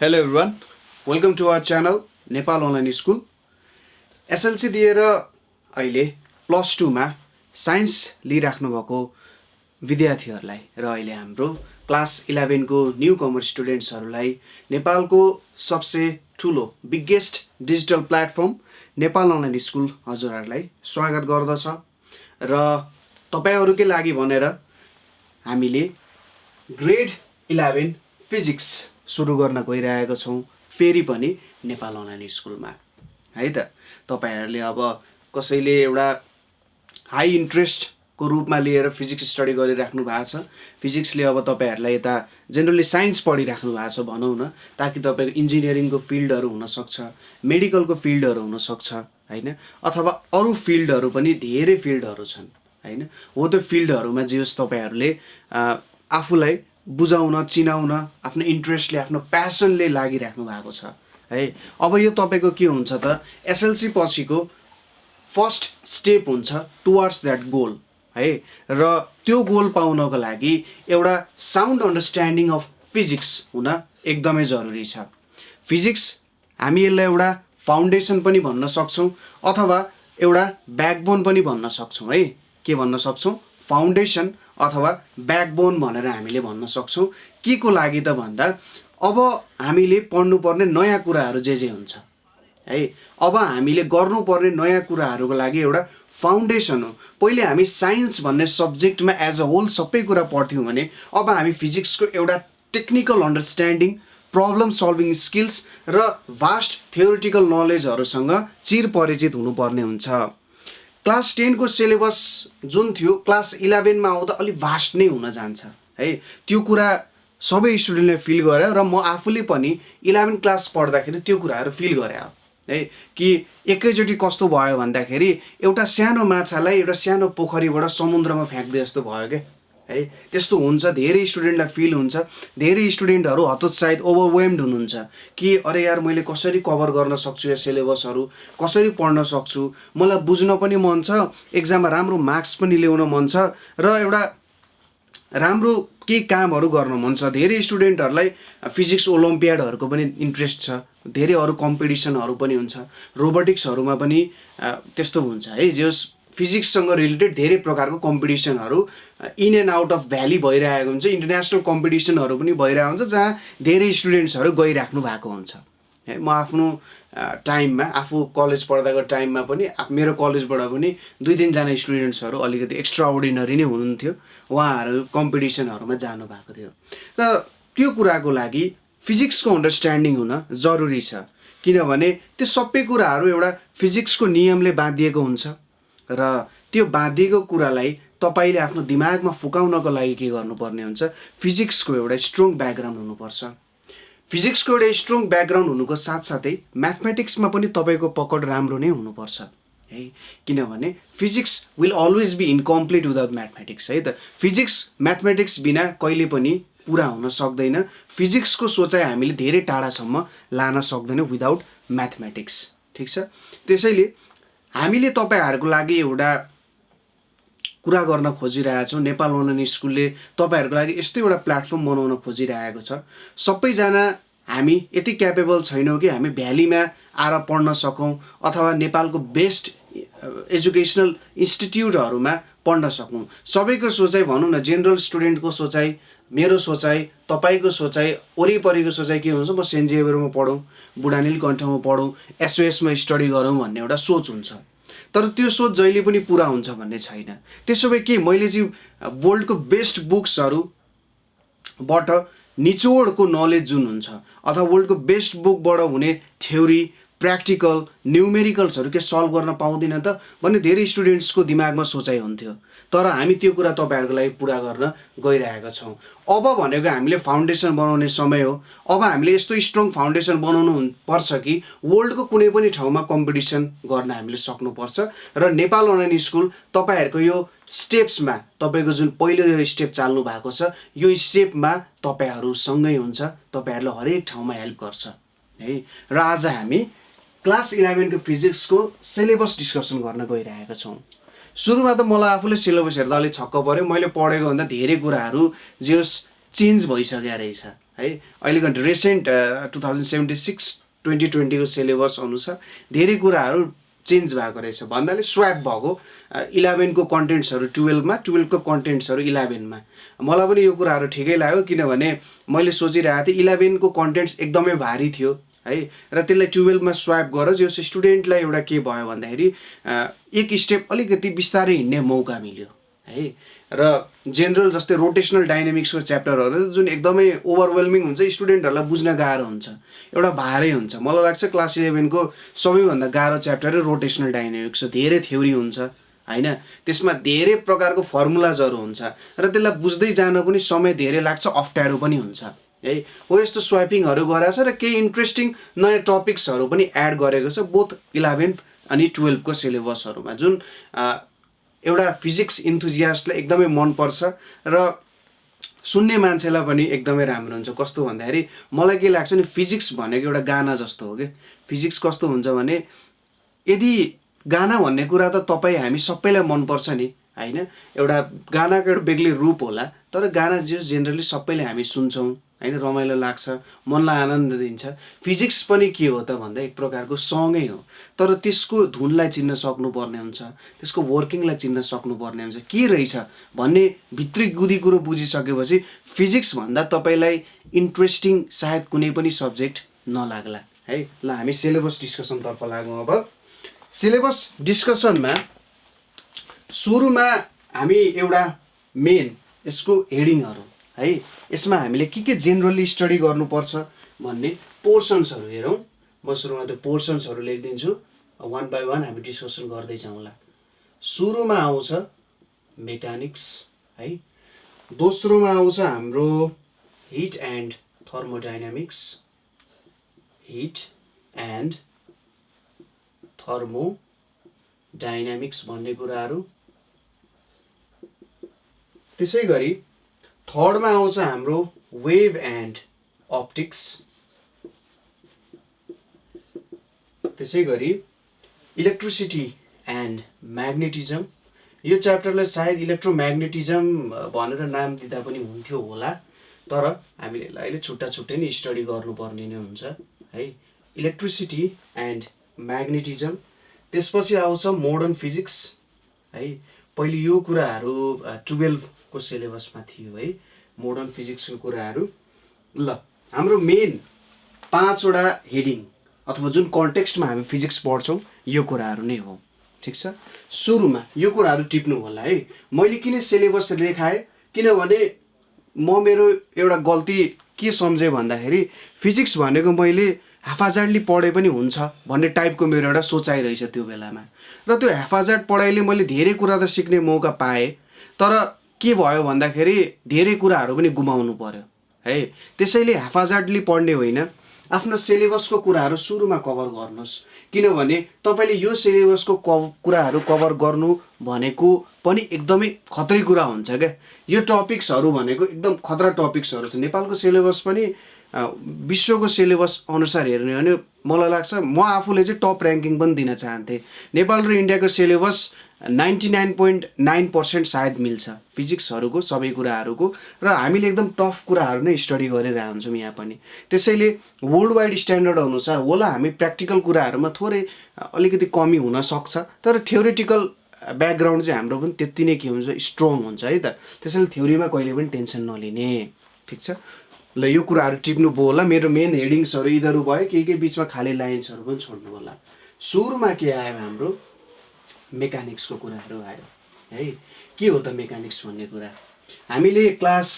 Hello everyone, welcome to our channel Nepal online school. SLC दिएर अहिले plus 2 मा science लिइराख्नु भएको विद्यार्थीहरूलाई र अहिले हाम्रो क्लास 11 को न्यू कमर स्टुडेन्ट्सहरूलाई नेपालको सबसे ठुलो biggest digital platform Nepal online school हजुरहरूलाई स्वागत गर्दछ र तपाईहरुकै लागि भनेर हामीले ग्रेड 11 फिजिक्स सुरु गर्न गइरहेको छौं, फेरि पनि नेपाल अनलाइन स्कुलमा है त। तपाईहरुले अब कसैले एउटा हाई इन्ट्रेस्ट को रूपमा लिएर फिजिक्स स्टडी गरिराख्नु भएको छ। फिजिक्सले अब तपाईहरुलाई यता जनरली साइन्स पढिराख्नु भएको छ भनौं न, ताकि तपाईको इन्जिनियरिङको फिल्डहरु हुन सक्छ, मेडिकलको फिल्डहरु हुन सक्छ हैन, अथवा अरु फिल्डहरु पनि धेरै फिल्डहरु छन् हैन। हो त्यो फिल्डहरुमा जे होस् तपाईहरुले आफुलाई बुझाउन, चिनाउन, आफ्नो इन्ट्रेस्टले, आफ्नो प्यासनले लागिराख्नु भएको छ है। अब यो तपाईको के हुन्छ त, एसएलसी पछिको फर्स्ट स्टेप हुन्छ टुवर्ड्स दैट गोल है। र त्यो गोल पाउनको लागि एउटा साउन्ड अन्डरस्ट्यान्डिङ अफ फिजिक्स हुन एकदमै जरुरी छ। फिजिक्स हामी यसलाई एउटा फाउन्डेसन पनि भन्न सक्छौं अथवा एउटा ब्याकबोन पनि भन्न सक्छौं है। के भन्न सक्छौं? फाउन्डेसन अथवा ब्याकबोन भनेर हामीले भन्न सक्छौं। के को लागि त भन्दा अब हामीले पढ्नु पर्ने नयाँ कुराहरु जे हुन्छ है, अब हामीले गर्नुपर्ने नयाँ कुराहरुको लागि एउटा फाउन्डेसन हो। पहिले हामी साइन्स भन्ने सब्जेक्टमा एज अ होल सबै कुरा पढ्थ्यौं भने अब हामी फिजिक्सको एउटा technical understanding, problem solving skills र भास्ट थ्योरेटिकल नलेजहरुसँग चिरपरिचित हुनुपर्ने हुन्छ। क्लास 10 को सिलेबस जुन थियो क्लास 11 मा आउँदा अलि भास्ट नै हुन जान्छ है। त्यो कुरा सबै स्टुडेन्टले फिल गरे र म आफूले पनि 11 क्लास पढ्दाखेरि त्यो कुराहरु फिल गरे है। कि एकैचोटी कस्तो भयो भन्दाखेरि एउटा सानो माछालाई एउटा सानो पोखरीबाट समुद्रमा फ्याक्दै जस्तो भयो के है। त्यस्तो हुन्छ, धेरै स्टुडेन्टलाई फिल हुन्छ। धेरै स्टुडेन्टहरु हतोत्साहित, ओभरवेल्म्ड हुनुहुन्छ कि अरे यार मैले कसरी कभर गर्न सक्छु यो सिलेबसहरु, कसरी पढ्न सक्छु, मलाई बुझ्न पनि मन छ, एक्जाममा राम्रो मार्क्स पनि ल्याउन मन छ र एउटा राम्रो के कामहरु गर्न मन छ। धेरै स्टुडेन्टहरुलाई फिजिक्स ओलम्पियाडहरुको पनि इन्ट्रेस्ट छ, धेरै अरु कम्पिटिसनहरु पनि हुन्छ, रोबोटिक्सहरुमा पनि त्यस्तो हुन्छ है। जस फिजिक्ससँग रिलेटेड धेरै प्रकारको कम्पिटिसनहरु in and out of valley भइरहेको हुन्छ, इन्टरनेशनल कम्पिटिसनहरु पनि भइरहेको हुन्छ जहाँ धेरै स्टुडेन्ट्सहरु गइराख्नु भएको हुन्छ है। म आफ्नो टाइममा, आफू कलेज पढ्दाको टाइममा पनि मेरो कलेजबाट पनि 2-3 जना स्टुडेन्ट्सहरु अलिकति एक्स्ट्रा अर्डिनरी नै हुनुहुन्थ्यो, उहाँहरु कम्पिटिसनहरुमा जानु भएको थियो। र त्यो कुराको लागि फिजिक्सको अन्डरस्ट्यान्डिङ हुन जरुरी छ, किनभने त्यो सबै कुराहरु एउटा फिजिक्सको नियमले बाँधिएको हुन्छ र त्यो बाँधिएको कुरालाई तपाईले आफ्नो दिमागमा फुकाउनको लागि के गर्नुपर्ने हुन्छ, फिजिक्सको एउटा स्ट्रङ ब्याकग्राउन्ड हुनुपर्छ। फिजिक्सको एउटा स्ट्रङ ब्याकग्राउन्ड हुनुको साथसाथै म्याथमेटिक्समा पनि तपाईको पकड राम्रो नै हुनुपर्छ है। किनभने physics will always be incomplete without mathematics है त। फिजिक्स म्याथमेटिक्स बिना कहिले पनि पूरा हुन सक्दैन। फिजिक्सको सोचाइ हामीले धेरै टाढासम्म लान सक्दैनौं विदाउट म्याथमेटिक्स, ठीक छ। त्यसैले हामीले तपाईहरुको लागि एउटा कुरा गर्न खोजिरहेका छौं। नेपाल अनलाइन स्कुलले तपाईहरुको लागि यस्तो एउटा प्लेटफर्म बनाउन खोजिरहेको छ। सबैजना हामी यति क्यापेबल छैनौं कि हामी भ्यालीमा आएर पढ्न सकौं अथवा नेपालको बेस्ट एजुकेशनल इन्स्टिट्युटहरुमा पढ्न सकौं। सबैको सोचाइ भनौं न, जनरल स्टुडेन्टको सोचाइ, मेरो सोचाइ, तपाईको सोचाइ, वरिपरिको सोचाइ के हुन्छ, म सेन्ट जेभियरमा पढौं, बुढानीलकण्ठमा पढौं, एसओएस मा स्टडी गरौं भन्ने एउटा सोच हुन्छ। तर त्यो सोच जहिले पनि पूरा हुन्छ भन्ने छैन। त्यसोभए के मैले चाहिँ वर्ल्डको बेस्ट बुक्सहरुबाट निचोडको नलेज जुन हुन्छ अथवा वर्ल्डको बेस्ट बुकबाट हुने थ्योरी, प्र्याक्टिकल, न्यूमेरिकल्सहरु के सल्भ गर्न पाउँदिन त भन्ने धेरै स्टुडेन्ट्सको दिमागमा सोचाइ हुन्थ्यो। तर हामी त्यो कुरा तपाईहरुको लागि पूरा गर्न गइरहेका छौं। अब भनेको हामीले फाउन्डेसन बनाउने समय हो। अब हामीले यस्तो स्ट्रङ फाउन्डेसन बनाउनु पर्छ कि वर्ल्डको कुनै पनि ठाउँमा कम्पिटिसन गर्न हामीले सक्नुपर्छ। र नेपाल अनलाइन स्कुल तपाईहरुको यो स्टेप्समा, तपाईको जुन पहिलो यो स्टेप चाल्नु भएको छ, यो स्टेपमा तपाईहरु सँगै हुन्छ, तपाईहरुले हरेक ठाउँमा हेल्प गर्छ है। र आज हामी क्लास 11 को फिजिक्सको सिलेबस डिस्कसन गर्न गइरहेका छौं। सुरुमा त मलाई आफूले सिलेबस हेर्दा अलि छक्क पर्यो। मैले पढेको भन्दा धेरै कुराहरु जेस चेन्ज भइसक्या रहेछ है। अहिलेको रिसेन्ट 2076-2020 को सिलेबस अनुसार धेरै कुराहरू चेन्ज भएको रहेछ भन्नाले स्वाप भएको 11 को कन्टेन्ट्सहरू 12 मा 12 को कन्टेन्ट्सहरू 11 मा। मलाई पनि यो कुराहरू ठिकै लाग्यो किनभने मैले सोचिरहेको थिएँ 11 को कन्टेन्ट्स एकदमै भारी थियो है र त्यसलाई 12 मा स्वाप गरेर जो स्टुडेन्टलाई एउटा के भयो भन्दाखेरि एक स्टेप अलिकति बिस्तारै हिँड्ने मौका मिल्यो है। र जेनरल जस्तै रोटेसनल डाइनामिक्सको च्याप्टरहरू जुन एकदमै ओभरवेल्मिङ हुन्छ स्टुडेन्टहरूलाई बुझ्न गाह्रो हुन्छ एउटा भारै हुन्छ। मलाई लाग्छ क्लास 11 को सबैभन्दा गाह्रो च्याप्टरै रोटेसनल डाइनामिक्स हो। धेरै थ्योरी हुन्छ हैन, त्यसमा धेरै प्रकारको फर्मुलाजहरू हुन्छ र त्यसलाई बुझ्दै जान पनि समय धेरै लाग्छ, अप्ठ्यारो पनि हुन्छ है। हो यस्तो स्वापिङहरू गराएको छ र केही इन्ट्रेस्टिङ नयाँ टपिक्सहरू पनि एड गरेको छ बोथ 11 अनि 12 को सिलेबसहरूमा जुन एउटा फिजिक्स इन्थुजियास्टलाई एकदमै मनपर्छ र सुन्ने मान्छेलाई पनि एकदमै राम्रो हुन्छ। कस्तो भन्दाखेरि मलाई के लाग्छ नि फिजिक्स भनेको एउटा गाना जस्तो हो कि फिजिक्स कस्तो हुन्छ भने यदि गाना भन्ने कुरा त तपाईँ हामी सबैलाई मनपर्छ नि हैन, एउटा गानाको एउटा बेग्लै रूप होला तर गाना जो जेनरली सबैले हामी सुन्छौँ हैन, रमाइलो लाग्छ, मनलाई आनन्द दिन्छ। फिजिक्स पनि के हो त भन्दा एक प्रकारको सँगै हो तर त्यसको धुनलाई चिन्न सक्नुपर्ने हुन्छ, त्यसको वर्किङलाई चिन्न सक्नुपर्ने हुन्छ, के रहेछ भन्ने भित्री गुदी कुरो बुझिसकेपछि फिजिक्स भन्दा तपाईँलाई इन्ट्रेस्टिङ सायद कुनै पनि सब्जेक्ट नलाग्ला है। ल हामी सिलेबस डिस्कसनतर्फ लागौँ। अब सिलेबस डिस्कसनमा सुरुमा हामी एउटा मेन यसको हेडिङहरू है, यसमा हामीले के जेनरली स्टडी गर्नुपर्छ भन्ने पोर्सन्सहरू हेरौँ। म सुरुमा त्यो पोर्सन्सहरू लेखिदिन्छु, वान बाई वान हामी डिस्कसन गर्दै जाउँला। सुरुमा आउँछ मेकानिक्स है, दोस्रोमा आउँछ हाम्रो hit and thermodynamics, heat and thermodynamics भन्ने कुराहरू। त्यसै गरी थर्डमा आउँछ हाम्रो वेभ एन्ड अप्टिक्स, त्यसै गरी इलेक्ट्रिसिटी एन्ड म्याग्नेटिजम। यो च्याप्टरलाई सायद इलेक्ट्रोम्याग्नेटिजम भनेर नाम दिँदा पनि हुन्थ्यो होला तर हामीले यसलाई अहिले छुट्टा छुट्टै नै स्टडी गर्नुपर्ने नै हुन्छ है, इलेक्ट्रिसिटी एन्ड म्याग्नेटिजम। त्यसपछि आउँछ मोडर्न फिजिक्स है, पहिले यो कुराहरू 12 को सिलेबसमा थियो है, मोडर्न फिजिक्सको कुराहरू। ल हाम्रो मेन 5वटा हेडिङ अथवा जुन कन्टेक्स्टमा हामी फिजिक्स पढ्छौँ यो कुराहरू नै हो, ठिक छ। सुरुमा यो कुराहरू टिप्नु होला है। मैले किन सिलेबस लेखाएँ किनभने म मेरो एउटा गल्ती के सम्झेँ भन्दाखेरि फिजिक्स भनेको मैले हाफाजार्डली पढे पनि हुन्छ भन्ने टाइपको मेरो एउटा सोचाइ रहेछ त्यो बेलामा र त्यो हाफाजार्ड पढाइले मैले धेरै कुरा त सिक्ने मौका पाएँ तर के भयो भन्दाखेरि धेरै कुराहरू पनि गुमाउनु पर्यो है। त्यसैले हाफाजार्डली पढ्ने होइन, आफ्नो सिलेबसको कुराहरू सुरुमा कभर गर्नुहोस् किनभने तपाईँले यो सिलेबसको कुराहरू कभर गर्नु भनेको पनि एकदमै खतरै कुरा हुन्छ क्या। यो टपिक्सहरू भनेको एकदम खतरा टपिक्सहरू छ। नेपालको सिलेबस पनि विश्वको सिलेबस अनुसार हेर्ने हो भने मलाई लाग्छ म आफूले चाहिँ टप ऱ्याङ्किङ पनि दिन चाहन्थेँ। नेपाल र इन्डियाको सिलेबस 99.9% सायद मिल्छ फिजिक्सहरूको सबै कुराहरूको र हामीले एकदम टफ कुराहरू नै स्टडी गरिरहेको हुन्छौँ यहाँ पनि। त्यसैले वर्ल्ड वाइड स्ट्यान्डर्ड अनुसार होला हामी प्र्याक्टिकल कुराहरूमा थोरै अलिकति कमी हुनसक्छ तर थ्योरिटिकल ब्याकग्राउन्ड चाहिँ हाम्रो पनि त्यति नै के हुन्छ स्ट्रङ हुन्छ है त। त्यसैले थ्योरीमा कहिले पनि टेन्सन नलिने, ठिक छ। ल यो कुराहरू टिप्नु भयो होला। मेरो मेन हेडिङ्सहरू यिनीहरू भयो, केही बिचमा खाली लाइन्सहरू पनि छोड्नु होला। सुरुमा के आयो हाम्रो मेकानिक्सको कुराहरू आयो है। के हो त मेकानिक्स भन्ने कुरा हामीले क्लास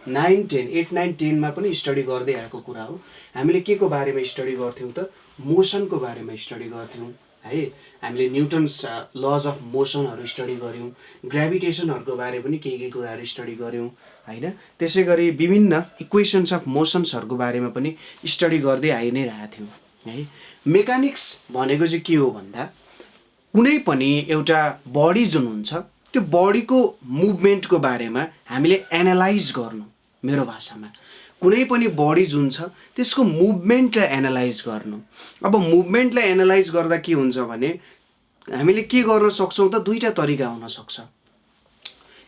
9, 10, 8, 9, 10 मा पनि स्टडी गर्दै आएको कुरा हो। हामीले के को बारेमा स्टडी गर्थ्यौँ त मोसनको बारेमा स्टडी गर्थ्यौँ है। हामीले न्युटन्स लज अफ मोसनहरू स्टडी गऱ्यौँ, ग्राभिटेसनहरूको बारे पनि केही कुराहरू स्टडी गऱ्यौँ हैन। त्यसै गरी विभिन्न इक्वेसन्स अफ मोसन्सहरूको बारेमा पनि स्टडी गर्दै आइ नै रहेका थियौँ है। मेकानिक्स भनेको चाहिँ के हो भन्दा कुनै पनि एउटा बडी जुन हुन्छ त्यो बडीको मुभमेन्टको बारेमा हामीले एनालाइज गर्नु। मेरो भाषामा कुनै पनि बडी जुन छ त्यसको मुभमेन्टलाई एनालाइज गर्नु। अब मुभमेन्टलाई एनालाइज गर्दा के हुन्छ भने हामीले के गर्न सक्छौँ त दुईवटा तरिका हुन सक्छ।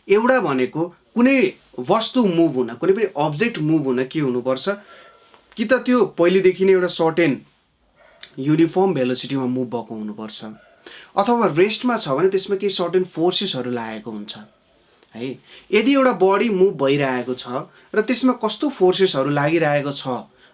एउटा भनेको कुनै वस्तु मुभ हुन, कुनै पनि अब्जेक्ट मुभ हुन के हुनुपर्छ, कि त त्यो पहिलेदेखि नै एउटा सर्टेन युनिफर्म भेलोसिटीमा मुभ भएको हुनुपर्छ, अथवा रेस्टमा छ भने त्यसमा केही सर्टेन फोर्सेसहरू लागेको हुन्छ है। यदि एउटा बडी मुभ भइरहेको छ र त्यसमा कस्तो फोर्सेसहरू लागिरहेको छ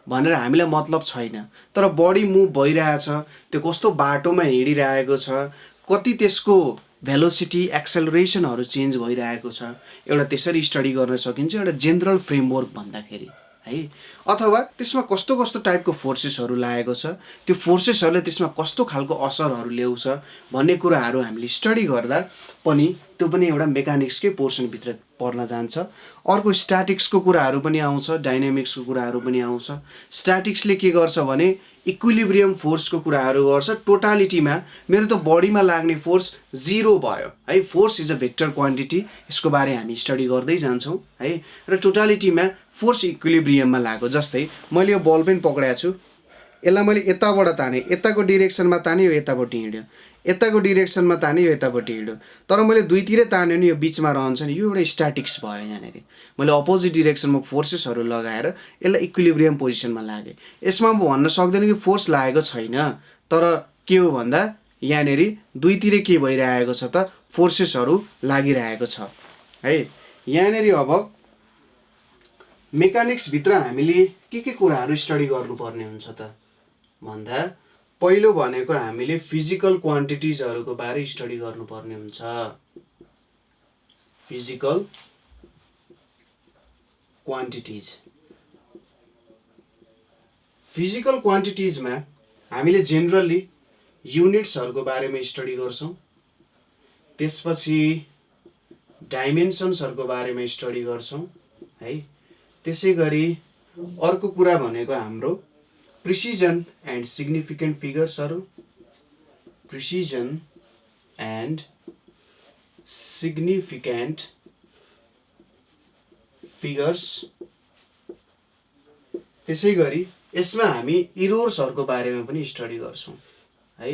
भनेर हामीलाई मतलब छैन, तर बडी मुभ भइरहेछ, त्यो कस्तो बाटोमा हिँडिरहेको छ, कति त्यसको भेलोसिटी एक्सेलरेसनहरू चेन्ज भइरहेको छ, एउटा त्यसरी स्टडी गर्न सकिन्छ एउटा जेनरल फ्रेमवर्क भन्दाखेरि है। अथवा त्यसमा कस्तो कस्तो टाइपको फोर्सेसहरू लागेको छ, त्यो फोर्सेसहरूले त्यसमा कस्तो खालको असरहरू ल्याउँछ भन्ने कुराहरू हामीले स्टडी गर्दा पनि त्यो पनि एउटा मेकानिक्सकै पोर्सनभित्र पर्न जान्छ। अर्को स्ट्याटिक्सको कुराहरू पनि आउँछ, डाइनामिक्सको कुराहरू पनि आउँछ। स्ट्याटिक्सले के गर्छ भने इक्विलिब्रियम फोर्सको कुराहरू गर्छ। टोटालिटीमा मेरो त बडीमा लाग्ने फोर्स 0 भयो है, force is a vector quantity, यसको बारे हामी स्टडी गर्दै जान्छौँ है। र टोटालिटीमा फोर्स इक्विलिब्रियममा लाग्यो। जस्तै मैले यो बल पेन पक्राएको छु, यसलाई मैले यताबाट ताने, यताको डिरेक्सनमा ताने, यो यतापट्टि हिँड्यो, यताको डिरेक्सनमा ताने, यो यतापट्टि हिँड्यो, तर मैले दुईतिरै ताने नि यो बिचमा रहन्छ नि, यो एउटा स्ट्याटिक्स भयो। यहाँनिर मैले अपोजिट डिरेक्सनमा फोर्सेसहरू लगाएर यसलाई इक्विलिब्रियम पोजिसनमा लागेँ। यसमा म भन्न सक्दैन कि फोर्स लागेको छैन, तर के हो भन्दा यहाँनिर दुईतिरै के भइरहेको छ त, फोर्सेसहरू लागिरहेको छ है। यहाँनिर अब मेकानिक्सभित्र हामीले के कुराहरू स्टडी गर्नुपर्ने हुन्छ त भन्दा पहिलो भनेको हामीले फिजिकल क्वान्टिटिजहरूको बारे स्टडी गर्नुपर्ने हुन्छ। फिजिकल क्वान्टिटिज, फिजिकल क्वान्टिटिजमा हामीले जेनरली युनिट्सहरूको बारेमा स्टडी गर्छौँ, त्यसपछि डाइमेन्सन्सहरूको बारेमा स्टडी गर्छौँ है। त्यसै गरी अर्को कुरा भनेको हाम्रो प्रिसिजन एन्ड सिग्निफिकेन्ट फिगर्सहरू, प्रिसिजन एन्ड सिग्निफिकेन्ट फिगर्स। त्यसै गरी यसमा हामी इरोर्सहरूको बारेमा पनि स्टडी गर्छौँ है।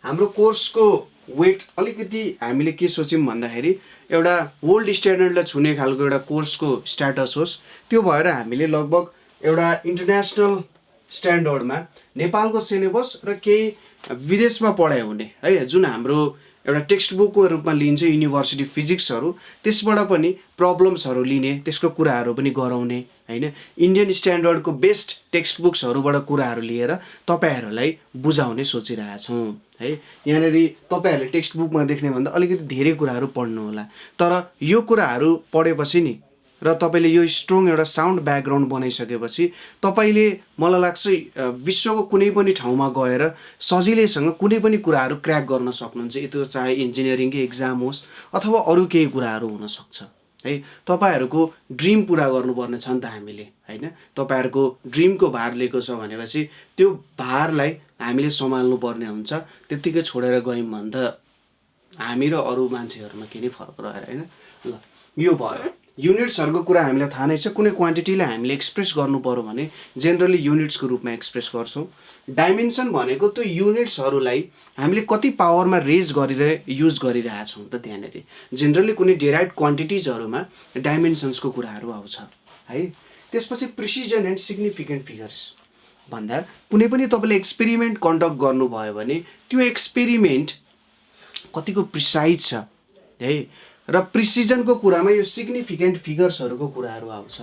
हाम्रो कोर्सको वेट अलिकति हामीले के सोच्यौँ भन्दाखेरि एउटा वर्ल्ड स्ट्यान्डर्डलाई छुने खालको एउटा कोर्सको स्ट्याटस होस्, त्यो भएर हामीले लगभग एउटा इन्टरनेसनल स्ट्यान्डर्डमा नेपालको सिलेबस र केही विदेशमा पढाइ हुने है, जुन हाम्रो एउटा टेक्स्ट बुकको रूपमा लिन्छ युनिभर्सिटी फिजिक्सहरू, त्यसबाट पनि प्रब्लम्सहरू लिने, त्यसको कुराहरू पनि गराउने हैन। इन्डियन स्ट्यान्डर्डको बेस्ट टेक्स्ट बुक्सहरूबाट कुराहरू लिएर तपाईहरूलाई बुझाउने सोचिरहेछौँ है। यहाँनिर तपाईँहरूले टेक्स्ट बुकमा देख्ने भन्दा अलिकति धेरै कुराहरू पढ्नु होला, तर यो कुराहरू पढेपछि नि र तपाईँले यो स्ट्रङ एउटा साउन्ड ब्याकग्राउन्ड बनाइसकेपछि तपाईँले मलाई लाग्छ विश्वको कुनै पनि ठाउँमा गएर सजिलैसँग कुनै पनि कुराहरू क्र्याक गर्न सक्नुहुन्छ। त्यो चाहे इन्जिनियरिङकै एक्जाम होस् अथवा अरू केही कुराहरू हुनसक्छ है। तपाईँहरूको ड्रिम पुरा गर्नुपर्ने छ नि त हामीले हैन। तपाईँहरूको ड्रिमको भार लिएको छ भनेपछि त्यो भारलाई हामीले सम्हाल्नु पर्ने हुन्छ। त्यत्तिकै छोडेर गयौँ भने त हामी र अरू मान्छेहरूमा के नै फरक रहेर हैन। ल यो भयो युनिट्सहरूको कुरा हामीलाई थाहा नै छ। कुनै क्वान्टिटीलाई हामीले एक्सप्रेस गर्नु पर्यो भने जेनरली युनिट्सको रूपमा एक्सप्रेस गर्छौँ। डाइमेन्सन भनेको त्यो युनिट्सहरूलाई हामीले कति पावरमा रेज गरेर युज गरिरहेछौँ त। त्यहाँनिर जेनरली कुनै डेराइभ्ड क्वान्टिटिजहरूमा डाइमेन्सन्सको कुराहरू आउँछ है। त्यसपछि प्रिसिजन एन्ड सिग्निफिकेन्ट फिगर्स भन्दा कुनै पनि तपाईँले एक्सपेरिमेन्ट कन्डक्ट गर्नुभयो भने त्यो एक्सपेरिमेन्ट कतिको प्रिसाइज छ है। र प्रिसिजनको कुरामा यो सिग्निफिकेन्ट फिगर्सहरूको कुराहरू आउँछ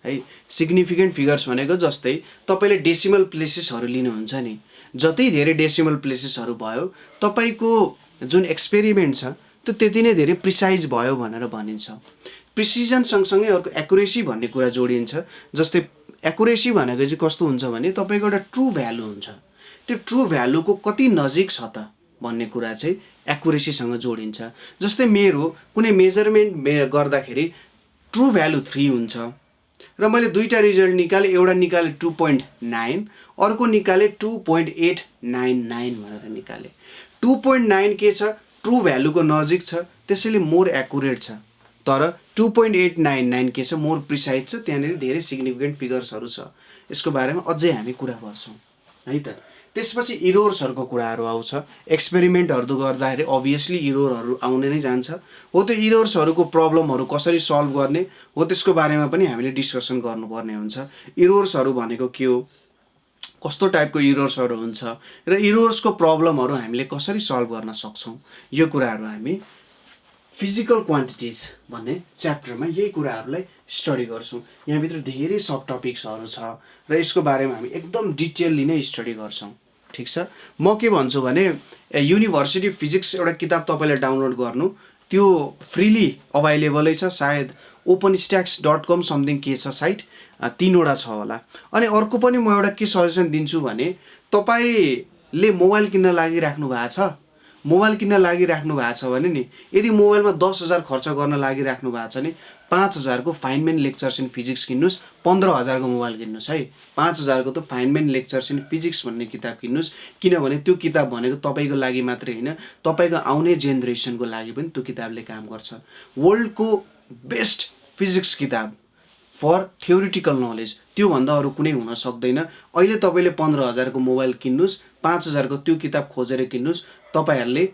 है। सिग्निफिकेन्ट फिगर्स भनेको जस्तै तपाईँले डेसिमल प्लेसेसहरू लिनुहुन्छ नि, जति धेरै डेसिमल प्लेसेसहरू भयो तपाईँको जुन एक्सपेरिमेन्ट छ त्यो त्यति नै धेरै प्रिसाइज भयो भनेर भनिन्छ। प्रिसिजन सँगसँगै अर्को एक्युरेसी भन्ने कुरा जोडिन्छ। जस्तै एक्युरेसी भनेको चाहिँ कस्तो हुन्छ भने तपाईँको एउटा ट्रु भ्यालु हुन्छ, त्यो ट्रु भ्यालुको कति नजिक छ त भन्ने कुरा चाहिँ एक्युरेसीसँग जोडिन्छ। जस्तै मेरो कुनै मेजरमेन्ट गर्दाखेरि ट्रु भ्यालु 3 हुन्छ र मैले दुईवटा रिजल्ट निकालेँ, एउटा निकालेँ 2.9, अर्को निकालेँ 2.899 भनेर निकालेँ। 2.9 के छ, ट्रु भ्यालुको नजिक छ, त्यसैले मोर एक्युरेट छ। तर 2.899 के छ, मोर प्रिसाइज छ, त्यहाँनिर धेरै सिग्निफिकेन्ट फिगर्सहरू छ। यसको बारेमा अझै हामी कुरा गर्छौँ है त। त्यसपछि इरोर्सहरूको कुराहरू आउँछ। एक्सपेरिमेन्टहरू गर्दाखेरि अभियसली इरोरहरू आउने नै जान्छ। हो त्यो इरोर्सहरूको प्रब्लमहरू कसरी सल्भ गर्ने हो त्यसको बारेमा पनि हामीले डिस्कसन गर्नुपर्ने हुन्छ। इरोर्सहरू भनेको के हो, कस्तो टाइपको इरोर्सहरू हुन्छ र इरोर्सको प्रब्लमहरू हामीले कसरी सल्भ गर्न सक्छौँ, यो कुराहरू हामी फिजिकल क्वान्टिटिज भन्ने च्याप्टरमा यही कुराहरूलाई स्टडी गर्छौँ। यहाँभित्र धेरै सब टपिक्सहरू छ र यसको बारेमा हामी एकदम डिटेलली नै स्टडी गर्छौँ। ठिक छ। म के भन्छु भने युनिभर्सिटी फिजिक्स एउटा किताब तपाईँले डाउनलोड गर्नु, त्यो फ्रिली अभाइलेबलै छ, सायद openstacks.com समथिङ के छ साइट, 3वटा छ होला। अनि अर्को पनि म एउटा के सजेसन दिन्छु भने तपाईँले मोबाइल किन्न लागिराख्नु भएको छ, मोबाइल किन्न लागिराख्नु भएको छ भने नि यदि मोबाइलमा 10,000 खर्च गर्न लागिराख्नु भएको छ भने 5,000 को फाइनमेन लेक्चर्स इन फिजिक्स किन्नुहोस्, 15,000 को मोबाइल किन्नुहोस् है। 5,000 को त फाइनमेन लेक्चर्स इन फिजिक्स भन्ने किताब किन्नुहोस्, किनभने त्यो किताब भनेको तपाईँको लागि मात्रै होइन, तपाईँको आउने जेनेरेसनको लागि पनि त्यो किताबले काम गर्छ। वर्ल्डको बेस्ट फिजिक्स किताब फर थ्योरिटिकल नलेज, त्योभन्दा अरू कुनै हुन सक्दैन। अहिले तपाईँले 15,000 को मोबाइल किन्नुहोस्, 5,000 को त्यो किताब खोजेर किन्नुहोस्, तपाईँहरूले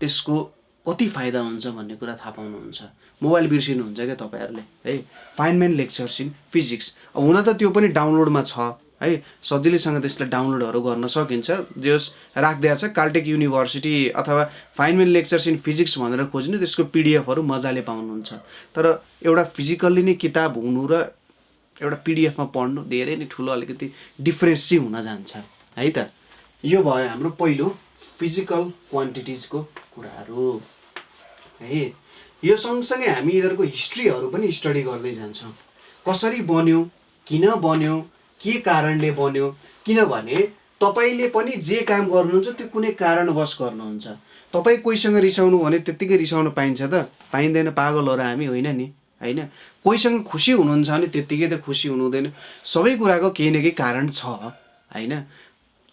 त्यसको कति फाइदा हुन्छ भन्ने कुरा थाहा पाउनुहुन्छ। मोबाइल बिर्सिनुहुन्छ क्या तपाईँहरूले है। फाइनमेन लेक्चर्स इन फिजिक्स हुन त त्यो पनि डाउनलोडमा छ है, सजिलैसँग त्यसलाई डाउनलोडहरू गर्न सकिन्छ। जस राखिदिएको छ काल्टेक युनिभर्सिटी अथवा फाइनमेन लेक्चर्स इन फिजिक्स भनेर खोज्नु, त्यसको पिडिएफहरू मजाले पाउनुहुन्छ। तर एउटा फिजिकल्ली नै किताब हुनु र एउटा पिडिएफमा पढ्नु धेरै नै ठुलो अलिकति डिफ्रेन्स चाहिँ हुन जान्छ है त। यो भयो हाम्रो पहिलो फिजिकल क्वान्टिटिजको कुराहरू है। यो सँगसँगै हामी यिनीहरूको हिस्ट्रीहरू पनि स्टडी गर्दै जान्छौँ। कसरी बन्यो, किन बन्यो, के कारणले बन्यो, किनभने तपाईँले पनि जे काम गर्नुहुन्छ त्यो कुनै कारणवश गर्नुहुन्छ। तपाईँ कोहीसँग रिसाउनु भने त्यत्तिकै रिसाउनु पाइन्छ त? पाइँदैन, पागलहरू हामी होइन नि होइन। कोहीसँग खुसी हुनुहुन्छ भने त्यत्तिकै त खुसी हुनु हुँदैन। सबै कुराको केही न केही कारण छ होइन।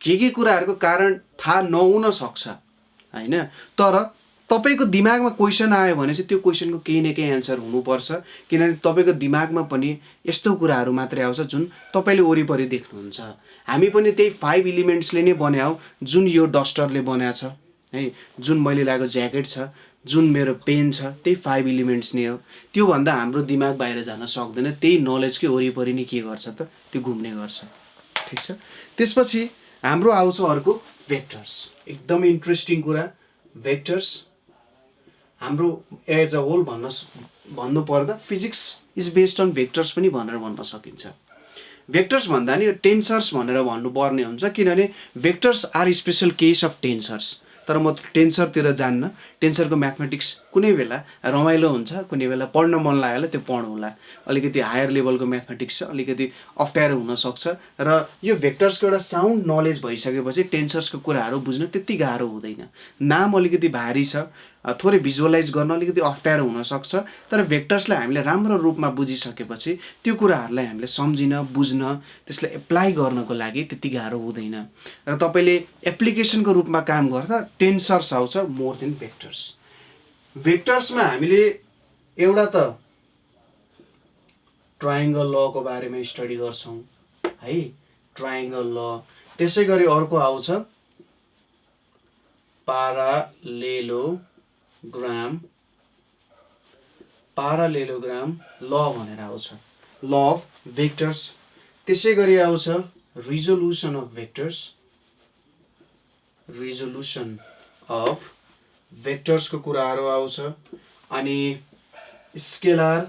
के कुराहरूको कारण थाहा नहुन सक्छ होइन, तर तपाईँको दिमागमा क्वेसन आयो भने चाहिँ त्यो क्वेसनको केही न केही एन्सर हुनुपर्छ। किनभने तपाईँको दिमागमा पनि यस्तो कुराहरू मात्रै आउँछ जुन तपाईँले वरिपरि देख्नुहुन्छ। हामी पनि त्यही 5 एलिमेन्ट्सले नै बनायौँ, जुन यो डस्टरले बनाएको छ है, जुन मैले लगाएको ज्याकेट छ, जुन मेरो पेन छ, त्यही 5 एलिमेन्ट्स नै हो। त्योभन्दा हाम्रो दिमाग बाहिर जान सक्दैन। त्यही नलेजकै वरिपरि नै के गर्छ त, त्यो घुम्ने गर्छ। ठिक छ। त्यसपछि हाम्रो आउँछ अर्को भेक्टर्स, एकदमै इन्ट्रेस्टिङ कुरा। भेक्टर्स हाम्रो एज अ होल भन्नु पर्दा physics is based on vectors पनि भनेर भन्न सकिन्छ। भेक्टर्स भन्दा नि टेन्सर्स भनेर भन्नुपर्ने हुन्छ, किनभने vectors are special case of tensors. तर म टेन्सरतिर जान्न। टेन्सरको म्याथमेटिक्स कुनै बेला रमाइलो हुन्छ, कुनै बेला पढ्न मन लाग्यो त्यो पढौँला। अलिकति हायर लेभलको म्याथमेटिक्स छ, अलिकति अप्ठ्यारो हुनसक्छ। र यो भेक्टर्सको एउटा साउन्ड नलेज भइसकेपछि टेन्सर्सको कुराहरू बुझ्न त्यति गाह्रो हुँदैन। नाम अलिकति भारी छ, थोरै भिजुअलाइज गर्न अलिकति अप्ठ्यारो हुनसक्छ। तर भेक्टर्सलाई हामीले राम्रो रूपमा बुझिसकेपछि त्यो कुराहरूलाई हामीले सम्झिन, बुझ्न, त्यसलाई एप्लाई गर्नको लागि त्यति गाह्रो हुँदैन। र तपाईँले एप्लिकेसनको रूपमा काम गर्दा टेन्सर्स आउँछ मोर देन भेक्टर्स। भेक्टर्समा हामीले एउटा त ट्रायङ्गल लको बारेमा स्टडी गर्छौँ है, ट्रायङ्गल ल। त्यसै गरी अर्को आउँछ पारालेलोग्राम ल भनेर आउँछ, ल अफ भेक्टर्स। त्यसै गरी आउँछ resolution of vectors, resolution of भेक्टर्सको कुराहरू आउँछ। अनि स्केलर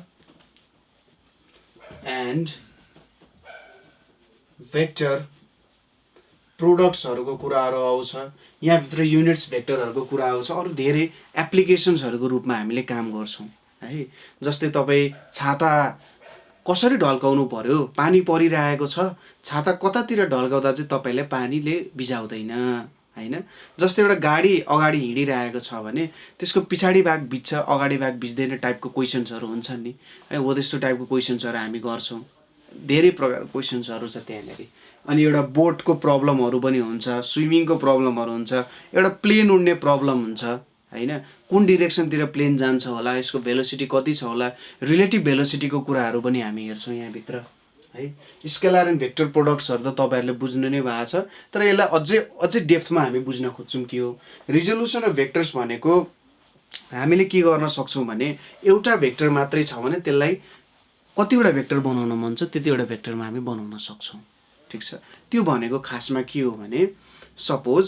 एन्ड भेक्टर प्रोडक्ट्सहरूको कुराहरू आउँछ। यहाँभित्र युनिट्स भेक्टरहरूको कुरा आउँछ। अरू धेरै एप्लिकेसन्सहरूको रूपमा हामीले काम गर्छौँ है। जस्तै तपाईँ छाता कसरी ढल्काउनु पर्यो, पानी परिरहेको छ, छाता कतातिर ढल्काउँदा चाहिँ तपाईँलाई पानीले भिजाउँदैन होइन। जस्तै एउटा गाडी अगाडि हिँडिरहेको छ भने त्यसको पछाडि भाग भिज्छ, अगाडि भाग भिज्दैन टाइपको क्वेसन्सहरू हुन्छन् नि है। हो त्यस्तो टाइपको क्वेसन्सहरू हामी गर्छौँ। धेरै प्रकारको क्वेसन्सहरू छ त्यहाँनिर। अनि एउटा बोटको प्रब्लमहरू पनि हुन्छ, स्विमिङको प्रब्लमहरू हुन्छ, एउटा प्लेन उड्ने प्रब्लम हुन्छ होइन। कुन डिरेक्सनतिर प्लेन जान्छ होला, यसको भेलोसिटी कति छ होला, रिलेटिभ भेलोसिटीको कुराहरू पनि हामी हेर्छौँ यहाँभित्र है। स्केलर एन्ड भेक्टर प्रोडक्ट्सहरू त तपाईँहरूले बुझ्नु नै भएको छ, तर यसलाई अझै डेप्थमा हामी बुझ्न खोज्छौँ के हो रिजोल्युसन अफ भेक्टर्स भनेको। हामीले के गर्न सक्छौँ भने एउटा भेक्टर मात्रै छ भने त्यसलाई कतिवटा भेक्टर बनाउन मन छ त्यतिवटा भेक्टरमा हामी बनाउन सक्छौँ, ठिक छ। त्यो भनेको खासमा के हो भने सपोज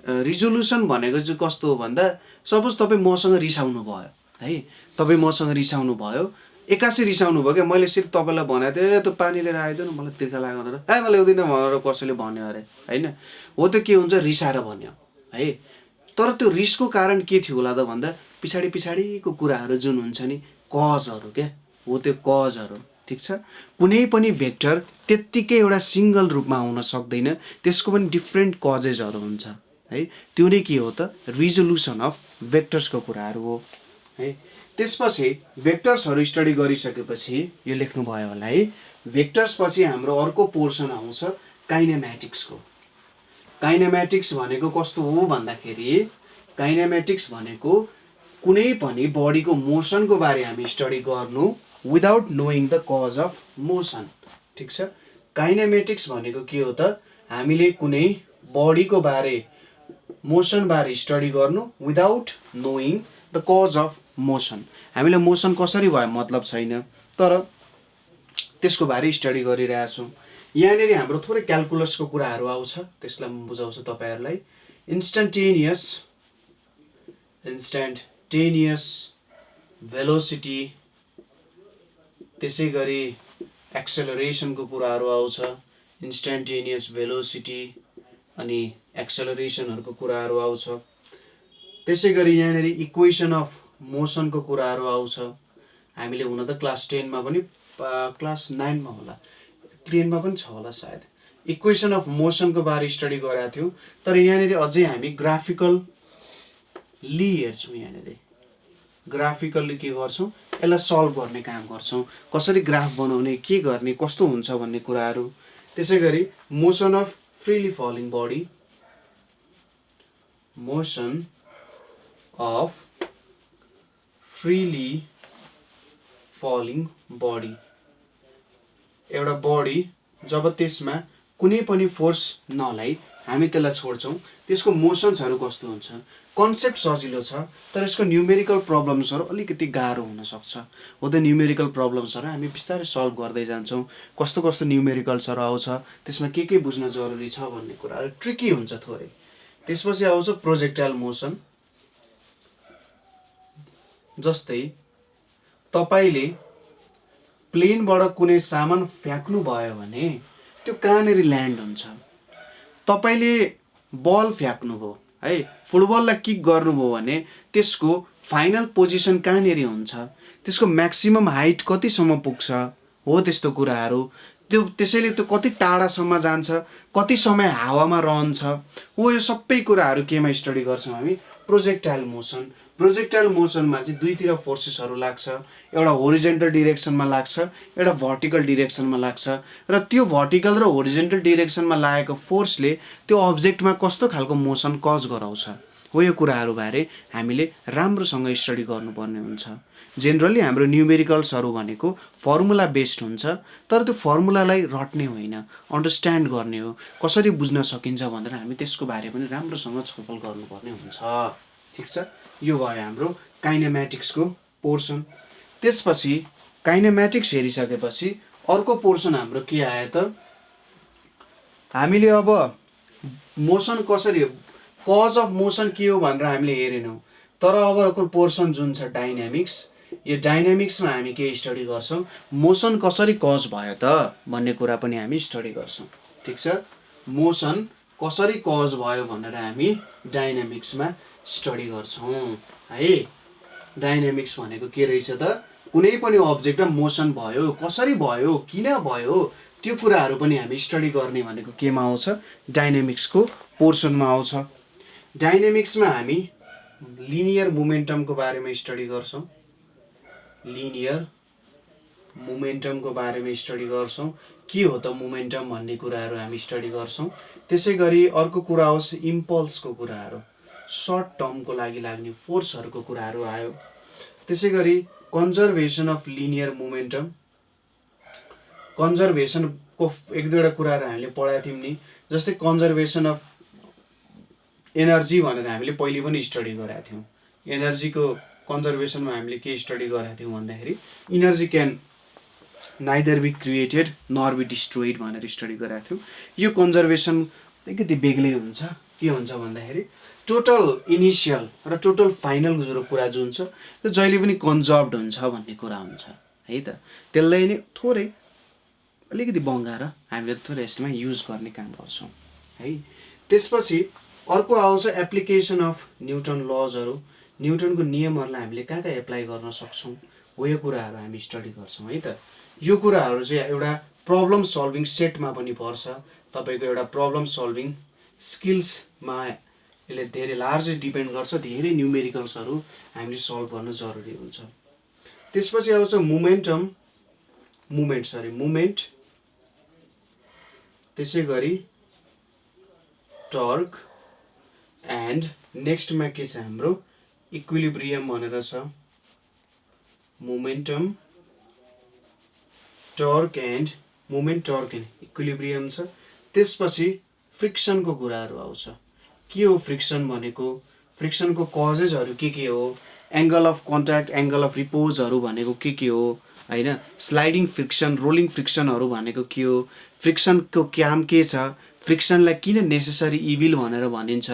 रिजोल्युसन भनेको चाहिँ कस्तो हो भन्दा सपोज तपाईँ मसँग रिसाउनु भयो है, तपाईँ मसँग रिसाउनु भयो, एक्कासी रिसाउनु भयो क्या, मैले सिर्फ तपाईँलाई भनेको थिएँ त्यो पानी लिएर आइदियो न मलाई तिर्खा लाग्यो भनेर, मैले ल्याउँदिनँ भनेर कसैले भन्यो अरे होइन, हो त के हुन्छ रिसाएर भन्यो है। तर त्यो रिसको कारण के थियो होला त भन्दा पछाडिको कुराहरू जुन हुन्छ नि कजहरू क्या, हो त्यो कजहरू, ठिक छ। कुनै पनि भेक्टर त्यत्तिकै एउटा सिङ्गल रूपमा हुन सक्दैन, त्यसको पनि डिफ्रेन्ट कजेसहरू हुन्छ है। त्यो नै के हो त रिजोल्युसन अफ भेक्टर्सको कुराहरू हो है। त्यसपछि भेक्टर्सहरू स्टडी गरिसकेपछि यो लेख्नुभयो होला है। भेक्टर्स पछि हाम्रो अर्को पोर्सन आउँछ काइनेम्याटिक्सको। काइनेम्याटिक्स भनेको कस्तो हो भन्दाखेरि काइनेम्याटिक्स भनेको कुनै पनि बडीको मोसनको बारे हामी स्टडी गर्नु without knowing the cause of motion, ठिक छ। काइनेमेटिक्स भनेको के हो त हामीले कुनै बडीको बारे मोसन बारे स्टडी गर्नु without knowing the cause of motion. हामीलाई मोसन कसरी भयो मतलब छैन, तर त्यसको बारे स्टडी गरिरहेछौँ। यहाँनिर हाम्रो थोरै क्यालकुलसको कुराहरू आउँछ, त्यसलाई म बुझाउँछु तपाईँहरूलाई। इन्स्ट्यान्टेनियस भेलोसिटी, त्यसै गरी एक्सेलरेसनको कुराहरू आउँछ। इन्स्ट्यान्टेनियस भेलोसिटी अनि एक्सेलरेसनहरूको कुराहरू आउँछ। त्यसै गरी यहाँनिर इक्वेसन अफ मोसनको कुराहरू आउँछ। हामीले हुन त क्लास 10मा पनि क्लास 9मा होला 10मा पनि छ होला सायद इक्वेसन अफ मोसनको बारे स्टडी गरेका थियौँ। तर यहाँनिर अझै हामी ग्राफिकल्ली हेर्छौँ। यहाँनिर ग्राफिकल्ली के गर्छौँ, यसलाई सल्भ गर्ने काम गर्छौँ, कसरी ग्राफ बनाउने, के गर्ने, कस्तो हुन्छ भन्ने कुराहरू। त्यसै गरी motion of freely falling body, motion of freely falling body, एउटा बडी जब त्यसमा कुनै पनि फोर्स नलाई हामी त्यसलाई छोड्छौँ, त्यसको मोसन्सहरू कस्तो हुन्छ। कन्सेप्ट सजिलो छ, तर यसको न्युमेरिकल प्रब्लम्सहरू अलिकति गाह्रो हुनसक्छ। हो त न्युमेरिकल प्रब्लम्सहरू हामी बिस्तारै सल्भ गर्दै जान्छौँ। कस्तो कस्तो न्युमेरिकल्सहरू आउँछ, त्यसमा के बुझ्न जरुरी छ भन्ने कुराहरू ट्रिकी हुन्छ थोरै। त्यसपछि आउँछ प्रोजेक्टाइल मोसन। जस्तै तपाईँले प्लेनबाट कुनै सामान फ्याँक्नु भयो भने त्यो कहाँनिर ल्यान्ड हुन्छ। तपाईँले बल फ्याँक्नुभयो है, फुटबललाई किक गर्नुभयो भने त्यसको फाइनल पोजिसन कहाँनिर हुन्छ, त्यसको म्याक्सिमम हाइट कतिसम्म पुग्छ, हो त्यस्तो कुराहरू। त्यसैले त्यो कति टाढासम्म जान्छ, कति समय हावामा रहन्छ, हो यो सबै कुराहरू केमा स्टडी गर्छौँ हामी, प्रोजेक्टाइल मोसन। प्रोजेक्टाइल मोसनमा चाहिँ दुईतिर फोर्सेसहरू लाग्छ, एउटा होरिजेन्टल डिरेक्सनमा लाग्छ, एउटा भर्टिकल डिरेक्सनमा लाग्छ। र त्यो भर्टिकल र होरिजेन्टल डिरेक्सनमा लागेको फोर्सले त्यो अब्जेक्टमा कस्तो खालको मोसन कज गराउँछ, हो यो कुराहरूबारे हामीले राम्रोसँग स्टडी गर्नुपर्ने हुन्छ। जेनरली हाम्रो न्युमेरिकल्सहरू भनेको फर्मुला बेस्ड हुन्छ, तर त्यो फर्मुलालाई रट्ने होइन, अन्डरस्ट्यान्ड गर्ने हो, कसरी बुझ्न सकिन्छ भनेर हामी त्यसको बारे पनि राम्रोसँग छलफल गर्नुपर्ने हुन्छ, ठिक छ। यो भयो हाम्रो काइनेम्याटिक्सको पोर्सन। त्यसपछि काइनेम्याटिक्स हेरिसकेपछि अर्को पोर्सन हाम्रो के आयो त, हामीले अब मोसन कसरी, कज अफ मोसन के हो भनेर हामीले हेरेनौँ। तर अब अर्को पोर्सन जुन छ डाइनामिक्स, यो डाइनामिक्समा हामी के स्टडी गर्छौँ, मोसन कसरी कज भयो त भन्ने कुरा पनि हामी स्टडी गर्छौँ, ठिक छ। मोसन कसरी कज भयो भनेर हामी डाइनामिक्समा स्टडी गर्छौँ है। डाइनामिक्स भनेको के रहेछ त, कुनै पनि अब्जेक्टमा मोसन भयो, कसरी भयो, किन भयो, त्यो कुराहरू पनि हामी स्टडी गर्ने भनेको केमा आउँछ, डाइनामिक्सको पोर्सनमा आउँछ। डाइनामिक्समा हामी लिनियर मोमेन्टमको बारेमा स्टडी गर्छौँ, लिनियर मोमेन्टमको बारेमा स्टडी गर्छौँ, के हो त मोमेन्टम भन्ने कुराहरू हामी स्टडी गर्छौँ। त्यसै गरी अर्को कुरा होस् इम्पल्सको कुराहरू, सर्ट टर्मको लागि लाग्ने फोर्सहरूको कुराहरू आयो। त्यसै गरी कन्जर्भेसन अफ लिनियर मोमेन्टम, कन्जर्भेसनको एक दुईवटा कुराहरू हामीले पढाएको थियौँ नि, जस्तै कन्जर्भेसन अफ एनर्जी भनेर हामीले पहिले पनि स्टडी गरेका थियौँ। एनर्जीको कन्जर्भेसनमा हामीले के स्टडी गरेका थियौँ भन्दाखेरि energy can neither be created nor be destroyed भनेर स्टडी गरेका थियौँ। यो कन्जर्भेसन अलिकति बेग्लै हुन्छ। के हुन्छ भन्दाखेरि टोटल इनिसियल र टोटल फाइनल कुरा जुन छ त्यो जहिले पनि कन्जर्भड हुन्छ भन्ने कुरा हुन्छ है त। त्यसलाई नै थोरै अलिकति बङ्गाएर हामीले थोरै यसमा युज गर्ने काम गर्छौँ है। त्यसपछि अर्को आउँछ एप्लिकेसन अफ न्युटन लजहरू। न्युटनको नियमहरूलाई हामीले कहाँ कहाँ एप्लाई गर्न सक्छौँ हो यो कुराहरू हामी स्टडी गर्छौँ है त। यो कुराहरू चाहिँ एउटा प्रब्लम सल्भिङ सेटमा पनि पर्छ। तपाईँको एउटा प्रब्लम सल्भिङ स्किल्समा यसले धेरै लार्जली डिपेन्ड गर्छ। धेरै न्युमेरिकल्सहरू हामीले सल्भ गर्न जरुरी हुन्छ। त्यसपछि आउँछ मुमेन्ट, त्यसै गरी टर्क एन्ड नेक्स्टमा के छ हाम्रो इक्विलिब्रियम भनेर छ। मोमेन्ट टर्क एन्ड इक्विलिब्रियम छ। त्यसपछि फ्रिक्सनको कुराहरू आउँछ। के हो फ्रिक्सन भनेको, फ्रिक्सनको कजेजहरू के हो, angle of contact, angle of रिपोजहरू भनेको के हो होइन, स्लाइडिङ फ्रिक्सन, रोलिङ फ्रिक्सनहरू भनेको के हो, फ्रिक्सनको काम के छ, फ्रिक्सनलाई किन नेसेसरी इभिल भनेर भनिन्छ,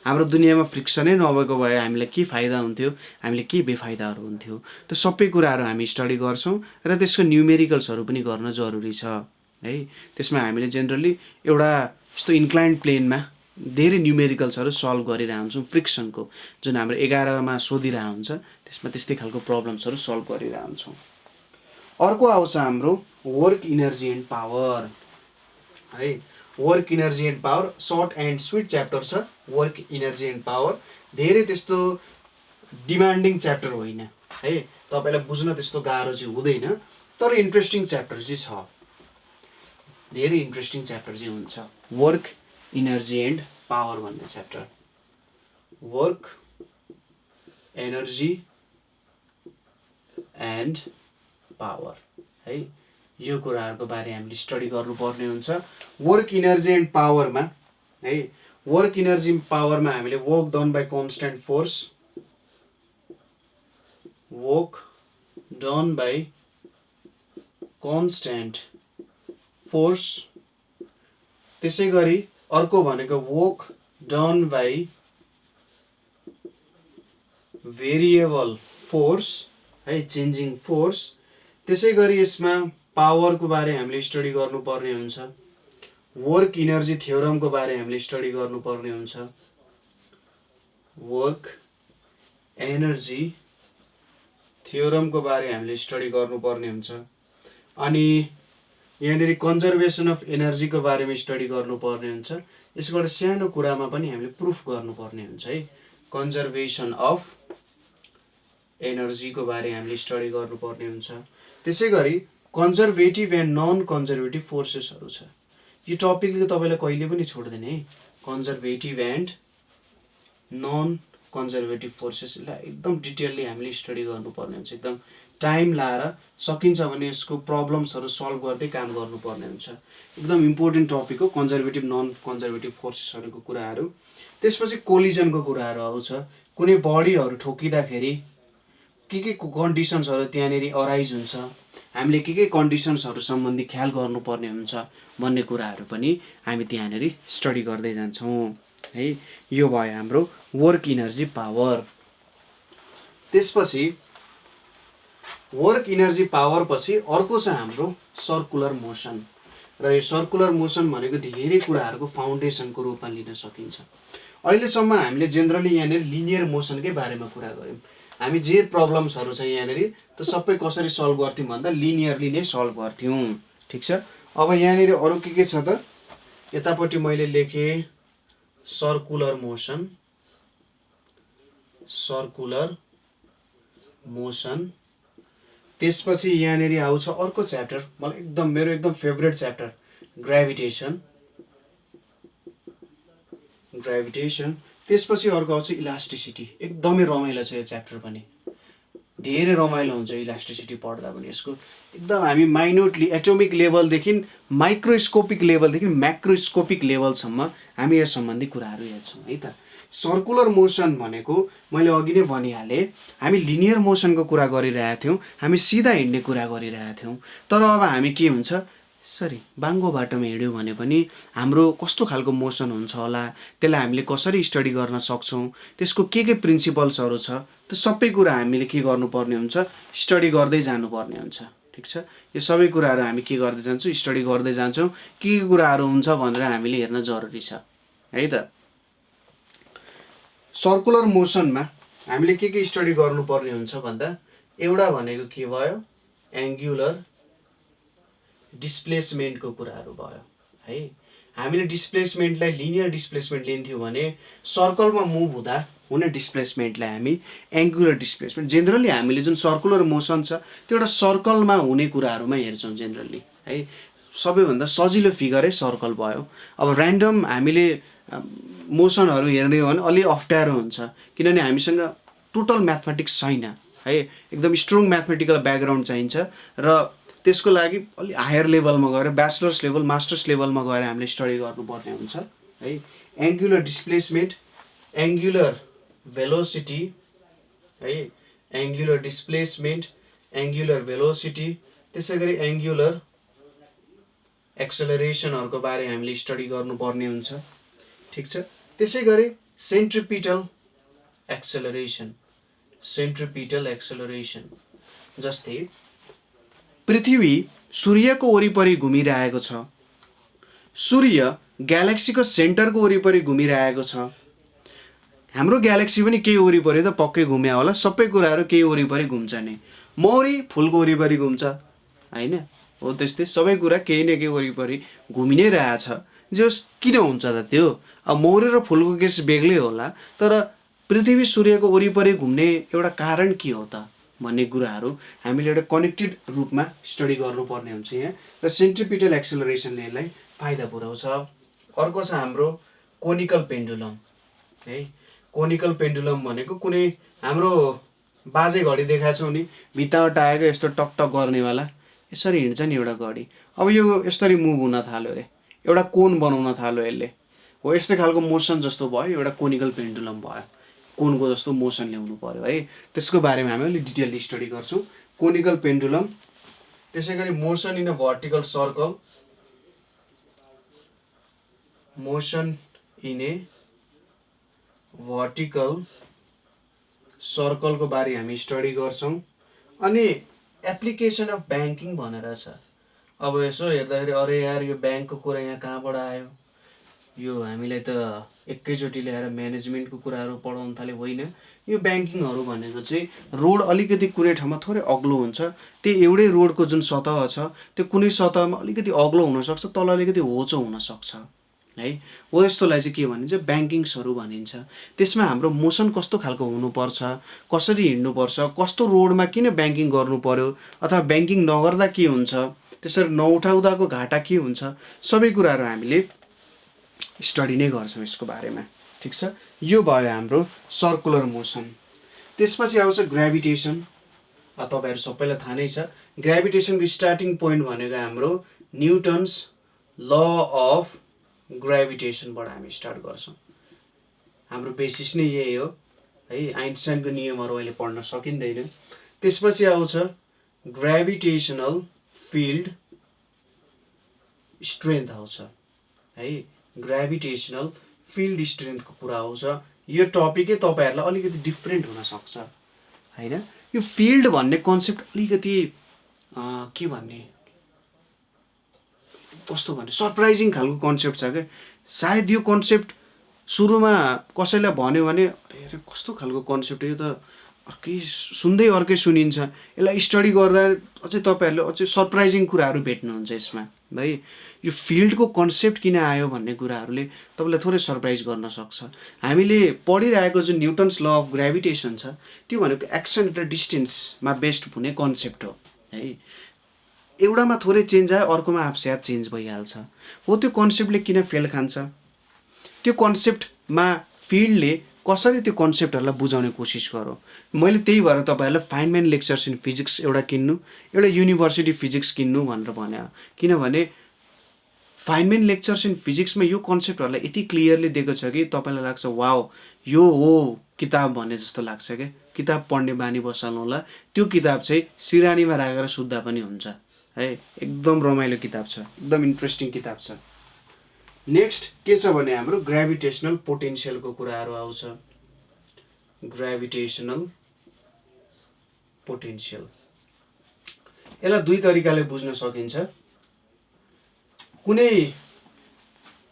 हाम्रो दुनियाँमा फ्रिक्सनै नभएको भए हामीलाई के फाइदा हुन्थ्यो, हामीले के बेफाइदाहरू हुन्थ्यो, त्यो सबै कुराहरू हामी स्टडी गर्छौँ र त्यसको न्युमेरिकल्सहरू पनि गर्न जरुरी छ है। त्यसमा हामीले जेनरली एउटा यस्तो इन्क्लाइन्ड प्लेनमा धेरै न्युमेरिकल्सहरू सल्भ गरिरहन्छौँ। फ्रिक्सनको जुन हाम्रो 11मा सोधिरह हुन्छ त्यसमा त्यस्तै खालको प्रब्लम्सहरू सल्भ गरिरहन्छौँ। अर्को आउँछ हाम्रो वर्क इनर्जी एन्ड पावर है। Work energy and power short and sweet chapter छ। वर्क इनर्जी एन्ड पावर धेरै त्यस्तो डिमान्डिङ च्याप्टर होइन है, तपाईँलाई बुझ्न त्यस्तो गाह्रो चाहिँ हुँदैन, तर इन्ट्रेस्टिङ च्याप्टर चाहिँ छ, धेरै इन्ट्रेस्टिङ च्याप्टर चाहिँ हुन्छ। वर्क इनर्जी एन्ड पावर भन्ने chapter, work energy and power है, यो कुराहरूको बारे हामीले स्टडी गर्नुपर्ने हुन्छ। वर्क इनर्जी एन्ड पावरमा है, वर्क इनर्जी पावरमा हामीले work done by constant force, work done by constant force, त्यसै गरी अर्को भनेको work done by variable force है, चेन्जिङ फोर्स। त्यसै गरी यसमा पावरको बारे हामीले स्टडी गर्नुपर्ने हुन्छ। वर्क इनर्जी थ्योरमको बारे हामीले स्टडी गर्नुपर्ने हुन्छ। वर्क एनर्जी थ्योरमको बारे हामीले स्टडी गर्नुपर्ने हुन्छ। अनि यहाँनिर कन्जर्भेसन अफ एनर्जीको बारेमा स्टडी गर्नुपर्ने हुन्छ। यसबाट सानो कुरामा पनि हामीले प्रुफ गर्नुपर्ने हुन्छ है। कन्जर्भेसन अफ एनर्जीको बारे हामीले स्टडी गर्नुपर्ने हुन्छ। त्यसै गरी कन्जर्भेटिभ एन्ड नन कन्जर्भेटिभ फोर्सेसहरू छ। यो टपिकले तपाईँलाई कहिले पनि छोड्दैन है। कन्जर्भेटिभ एन्ड नन कन्जर्भेटिभ फोर्सेसलाई एकदम डिटेलली हामीले स्टडी गर्नुपर्ने हुन्छ। एकदम टाइम लाएर सकिन्छ भने यसको प्रब्लम्सहरू सल्भ गर्दै काम गर्नुपर्ने हुन्छ। एकदम इम्पोर्टेन्ट टपिक हो कन्जर्भेटिभ नन कन्जर्भेटिभ फोर्सेसहरूको कुराहरू। त्यसपछि कोलिजनको कुराहरू आउँछ। कुनै बडीहरू ठोकिँदाखेरि के कन्डिसन्सहरू त्यहाँनिर अराइज हुन्छ, हामीले के कन्डिसन्सहरू सम्बन्धी ख्याल गर्नुपर्ने हुन्छ भन्ने कुराहरू पनि हामी त्यहाँनिर स्टडी गर्दै जान्छौँ है। यो भयो हाम्रो वर्क इनर्जी पावर। त्यसपछि वर्क इनर्जी पावर पछि अर्को छ हाम्रो सर्कुलर मोसन, र यो सर्कुलर मोसन भनेको धेरै कुराहरूको फाउन्डेसनको रूपमा लिन सकिन्छ। अहिलेसम्म हामीले जेनरली यहाँनिर लिनियर मोसनकै बारेमा कुरा गऱ्यौँ। हामी जे प्रब्लम्सहरू छ यहाँनिर त्यो सबै कसरी सल्भ गर्थ्यौँ भन्दा लिनियरली नै सल्भ गर्थ्यौँ। ठिक छ। अब यहाँनिर अरू के छ त, यतापट्टि मैले लेखेँ सर्कुलर मोसन, सर्कुलर मोसन। त्यसपछि यहाँनिर आउँछ अर्को च्याप्टर, मलाई मेरो एकदम फेभरेट च्याप्टर, ग्राभिटेसन। त्यसपछि अर्को आउँछ इलास्टिसिटी। एकदमै रमाइलो छ यो च्याप्टर पनि। धेरै रमाइलो हुन्छ इलास्टिसिटी पढ्दा पनि यसको एकदम हामी माइन्युटली एटोमिक लेभलदेखि माइक्रोस्कोपिक लेभलदेखि म्याक्रोस्कोपिक लेभलसम्म हामी यस सम्बन्धी कुराहरू हेर्छौँ है त। सर्कुलर मोसन भनेको मैले अघि नै भनिहालेँ, हामी लिनियर मोसनको कुरा गरिरहेका थियौँ, हामी सिधा हिँड्ने कुरा गरिरहेका थियौँ। तर अब हामी के हुन्छ, बाङ्गो बाटोमा हिँड्यौँ भने पनि हाम्रो कस्तो खालको मोसन हुन्छ होला, त्यसलाई हामीले कसरी स्टडी गर्न सक्छौँ, त्यसको के प्रिन्सिपल्सहरू छ, त्यो सबै कुरा हामीले के गर्नुपर्ने हुन्छ, स्टडी गर्दै जानुपर्ने हुन्छ। ठिक छ, यो सबै कुराहरू हामी के गर्दै जान्छौँ, स्टडी गर्दै जान्छौँ। के कुराहरू हुन्छ भनेर हामीले हेर्न जरुरी छ है त। सर्कुलर मोसनमा हामीले के स्टडी गर्नुपर्ने हुन्छ भन्दा, एउटा भनेको के भयो, एङ्गुलर डिस्प्लेसमेन्टको कुराहरू भयो है। हामीले डिस्प्लेसमेन्टलाई लिनियर डिस्प्लेसमेन्ट लिन्थ्यौँ भने सर्कलमा मुभ हुँदा हुने डिस्प्लेसमेन्टलाई हामी एङ्गुलर डिस्प्लेसमेन्ट, जेनरली हामीले जुन सर्कुलर मोसन छ त्यो एउटा सर्कलमा हुने कुराहरूमा हेर्छौँ जेनरली है। सबैभन्दा सजिलो फिगरै सर्कल भयो। अब ऱ्यान्डम हामीले मोसनहरू हेर्ने हो भने अलि अप्ठ्यारो हुन्छ, किनभने हामीसँग टोटल म्याथमेटिक्स छैन है, एकदम स्ट्रङ म्याथमेटिकल ब्याकग्राउन्ड चाहिन्छ र त्यसको लागि अलि हायर लेभलमा गएर ब्याचलर्स लेभल मास्टर्स लेभलमा गएर हामीले स्टडी गर्नुपर्ने हुन्छ है। एङ्गुलर डिस्प्लेसमेन्ट, एङ्गुलर भेलोसिटी है, एङ्गुलर डिस्प्लेसमेन्ट, एङ्गुलर भेलोसिटी, त्यसै गरी एङ्गुलर एक्सेलरेसनहरूको बारे हामीले स्टडी गर्नुपर्ने हुन्छ। ठिक छ, त्यसै गरी सेन्ट्रिपिटल एक्सेलरेसन, सेन्ट्रिपिटल एक्सेलरेसन, जस्तै पृथ्वी सूर्यको वरिपरि घुमिरहेको छ, सूर्य ग्यालेक्सीको सेन्टरको वरिपरि घुमिरहेको छ। हाम्रो ग्यालेक्सी पनि केही वरिपरि त पक्कै घुम्या होला, सबै कुराहरू केही वरिपरि घुम्छ नि। मौरी फुलको वरिपरि घुम्छ होइन, हो त्यस्तै सबै कुरा केही न केही वरिपरि घुमि नै रहेछ। जे किन हुन्छ त त्यो, अब मौरी र फुलको केस बेग्लै होला, तर पृथ्वी सूर्यको वरिपरि घुम्ने एउटा कारण के हो त भन्ने कुराहरू हामीले एउटा कनेक्टेड रूपमा स्टडी गर्नुपर्ने हुन्छ यहाँ, र सेन्ट्रिपिटल एक्सेलरेसनले यसलाई फाइदा पुर्याउँछ। अर्को छ हाम्रो कोनिकल पेन्डुलम है। कोनिकल पेन्डुलम भनेको कुनै हाम्रो बाजे घडी देखाएको छौँ नि, भित्तामा टाएको यस्तो टकटक गर्नेवाला, यसरी हिँड्छ नि एउटा घडी। अब यो यसरी मुभ हुन थाल्यो अरे, एउटा कोन बनाउन थाल्यो यसले, हो यस्तै खालको मोसन जस्तो भयो, एउटा कोनिकल पेन्डुलम भयो, कोनको जस्तो मोसन ल्याउनु पर्यो है। त्यसको बारेमा हामी अलिक डिटेलली स्टडी गर्छौँ। कोनिकल पेन्डुलम, त्यसै गरी motion in a vertical circle, motion in a vertical सर्कलको बारे हामी स्टडी गर्छौँ। अनि एप्लिकेसन अफ ब्याङ्किङ भनेर छ। अब यसो हेर्दाखेरि अरे यार यो ब्याङ्कको कुरा यहाँ कहाँबाट आयो, यो हामीलाई त एकैचोटि ल्याएर म्यानेजमेन्टको कुराहरू पढाउन थाल्यो, होइन। यो ब्याङ्किङहरू भनेको चाहिँ रोड अलिकति कुनै ठाउँमा थोरै अग्लो हुन्छ, त्यो एउटै रोडको जुन सतह छ त्यो कुनै सतहमा अलिकति अग्लो हुनसक्छ, तल अलिकति होचो हुनसक्छ है, हो यस्तोलाई चाहिँ के भनिन्छ, ब्याङ्किङ्सहरू भनिन्छ। त्यसमा हाम्रो मोसन कस्तो खालको हुनुपर्छ, कसरी हिँड्नुपर्छ, कस्तो रोडमा किन ब्याङ्किङ गर्नु पर्यो, अथवा ब्याङ्किङ नगर्दा के हुन्छ, त्यसरी नउठाउँदाको घाटा के हुन्छ, सबै कुराहरू हामीले स्टडी नै गर्छौँ यसको बारेमा। ठिक छ, यो भयो हाम्रो सर्कुलर मोसन। त्यसपछि आउँछ ग्राभिटेसन। तपाईँहरू सबैलाई थाहा नै छ, ग्राभिटेसनको स्टार्टिङ पोइन्ट भनेको हाम्रो न्युटन्स ल अफ ग्राभिटेसनबाट हामी स्टार्ट गर्छौँ। हाम्रो बेसिस नै यही हो है, आइन्स्टाइनको नियमहरू अहिले पढ्न सकिँदैन। त्यसपछि आउँछ ग्राभिटेसनल फिल्ड स्ट्रेन्थ आउँछ है, ग्राभिटेसनल फिल्ड स्ट्रेन्थको कुरा आउँछ। यो टपिकै तपाईँहरूलाई अलिकति डिफ्रेन्ट हुनसक्छ होइन। यो फिल्ड भन्ने कन्सेप्ट अलिकति के भन्ने, कस्तो भन्ने सरप्राइजिङ खालको कन्सेप्ट छ क्या। सायद यो कन्सेप्ट सुरुमा कसैलाई भन्यो भने अरे कस्तो खालको कन्सेप्ट, यो त अर्कै सुन्दै अर्कै सुनिन्छ, यसलाई स्टडी गर्दा अझै तपाईँहरूले अझै सरप्राइजिङ कुराहरू भेट्नुहुन्छ यसमा है। यो फिल्डको कन्सेप्ट किन आयो भन्ने कुराहरूले तपाईँलाई थोरै सरप्राइज गर्न सक्छ। हामीले पढिरहेको जुन न्युटन्स ल अफ ग्राभिटेसन छ त्यो भनेको एक्सन र डिस्टेन्समा बेस्ड हुने कन्सेप्ट हो है। एउटामा थोरै चेन्ज आयो, अर्कोमा आफसे आफ चेन्ज भइहाल्छ। हो त्यो कन्सेप्टले किन फेल खान्छ, त्यो कन्सेप्टमा फिल्डले कसरी त्यो कन्सेप्टहरूलाई बुझाउने कोसिस गरौँ। मैले त्यही भएर तपाईँहरूलाई फाइनम्यान लेक्चर्स इन फिजिक्स एउटा किन्नु, एउटा युनिभर्सिटी फिजिक्स किन्नु भनेर भने। किनभने फाइनम्यान लेक्चर्स इन फिजिक्समा यो कन्सेप्टहरूलाई यति क्लियरली दिएको छ कि तपाईँलाई लाग्छ वाओ यो हो किताब भने जस्तो लाग्छ क्या। किताब पढ्ने बानी बसाल्नु होला। त्यो किताब चाहिँ सिरानीमा राखेर सुत्दा पनि हुन्छ है। एकदम रमाइलो किताब छ, एकदम इन्ट्रेस्टिङ किताब छ। नेक्स्ट के छ भने हाम्रो ग्राभिटेसनल पोटेन्सियलको कुराहरू आउँछ। ग्राभिटेसनल पोटेन्सियल यसलाई दुई तरिकाले बुझ्न सकिन्छ।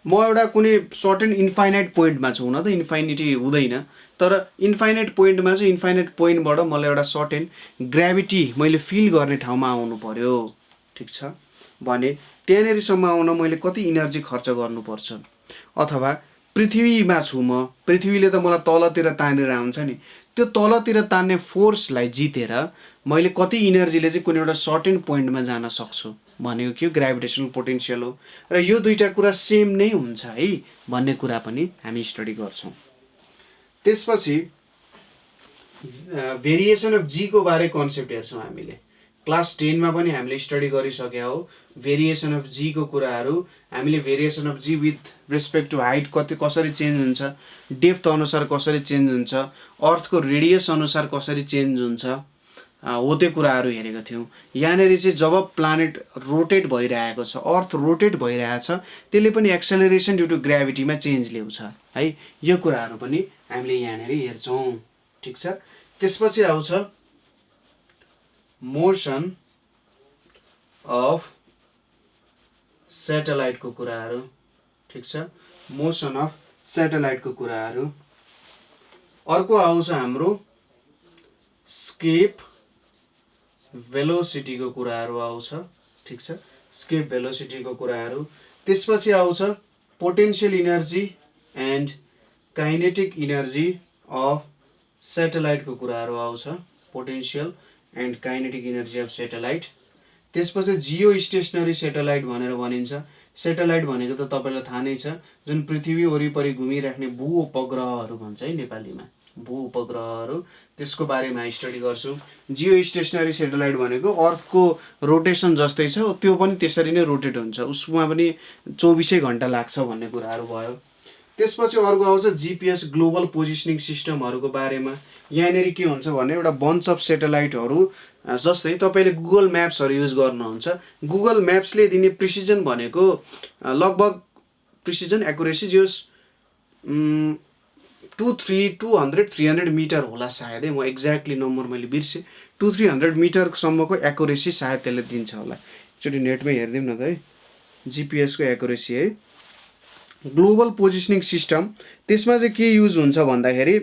म एउटा कुनै सर्टेन इन्फाइनाइट पोइन्टमा छु, हुन त इन्फाइनिटी हुँदैन, तर इन्फाइनाइट पोइन्टमा चाहिँ इन्फाइनाइट पोइन्टबाट मलाई एउटा सर्टेन ग्राभिटी मैले फिल गर्ने ठाउँमा आउनु पर्यो, ठिक छ भने त्यहाँनिरसम्म आउन मैले कति इनर्जी खर्च गर्नुपर्छ। अथवा पृथ्वीमा छु म, पृथ्वीले त मलाई तलतिर तानेर आउँछ नि, त्यो तलतिर तान्ने फोर्सलाई जितेर मैले कति इनर्जीले चाहिँ कुनै एउटा सर्टेन पोइन्टमा जान सक्छु भनेको के हो, ग्राभिटेसनल पोटेन्सियल हो। र यो दुईटा कुरा सेम नै हुन्छ है भन्ने कुरा पनि हामी स्टडी गर्छौँ। त्यसपछि भेरिएसन अफ जी को बारे कन्सेप्ट हेर्छौँ हामीले। क्लास 10 मा पनि हामीले स्टडी गरिसकेका हो भेरिएसन अफ जी को कुराहरू। हामीले variation of G with respect to height कसरी चेन्ज हुन्छ, डेप्थ अनुसार कसरी चेन्ज हुन्छ, अर्थको रेडियस अनुसार कसरी चेन्ज हुन्छ हो त्यो कुराहरू हेरेको थियौँ। यहाँनिर चाहिँ जब प्लानेट रोटेट भइरहेको छ, अर्थ रोटेट भइरहेछ, त्यसले पनि एक्सेलरेसन ड्यु टु ग्राभिटीमा चेन्ज ल्याउँछ है। यो कुराहरू पनि हामीले यहाँनिर हेर्छौँ, ठिक छ। त्यसपछि आउँछ मोसन अफ सेटेलाइटको कुराहरू, ठिक छ, मोसन अफ सेटेलाइटको कुराहरू। अर्को आउँछ हाम्रो स्केप भेलोसिटीको कुराहरू आउँछ, ठिक छ, स्केप भेलोसिटीको कुराहरू। त्यसपछि आउँछ potential energy and kinetic energy of सेटेलाइटको कुराहरू आउँछ, potential and kinetic energy of satellite. त्यसपछि जियो स्टेसनरी सेटेलाइट भनेर भनिन्छ। सेटेलाइट भनेको त तपाईँलाई थाहा नै छ, जुन पृथ्वी वरिपरि घुमिराख्ने भू उपग्रहहरू भन्छ है नेपालीमा, भू उपग्रहहरू, त्यसको बारेमा स्टडी गर्छौँ। जियो स्टेसनरी सेटेलाइट भनेको अर्थको रोटेसन जस्तै छ, त्यो पनि त्यसरी नै रोटेट हुन्छ, उसमा पनि 24 घन्टा लाग्छ भन्ने कुराहरू भयो। त्यसपछि अर्को आउँछ जिपिएस ग्लोबल पोजिसनिङ सिस्टमहरूको बारेमा। यहाँनिर के हुन्छ भने एउटा बन्च अफ सेटेलाइटहरू, जस्तै तपाईँले गुगल म्याप्सहरू युज गर्नुहुन्छ, गुगल म्याप्सले दिने प्रिसिजन भनेको लगभग प्रिसिजन एकुरेसी जोस् 200-300 मिटर होला सायदै, म एक्ज्याक्टली नम्बर मैले बिर्सेँ, 200-300 मिटरसम्मको एकुरेसी सायद त्यसले दिन्छ होला। एकचोटि नेटमै हेरिदिउँ न त है, जिपिएसको एकुरेसी है, ग्लोबल पोजिसनिङ सिस्टम। त्यसमा चाहिँ के युज हुन्छ भन्दाखेरि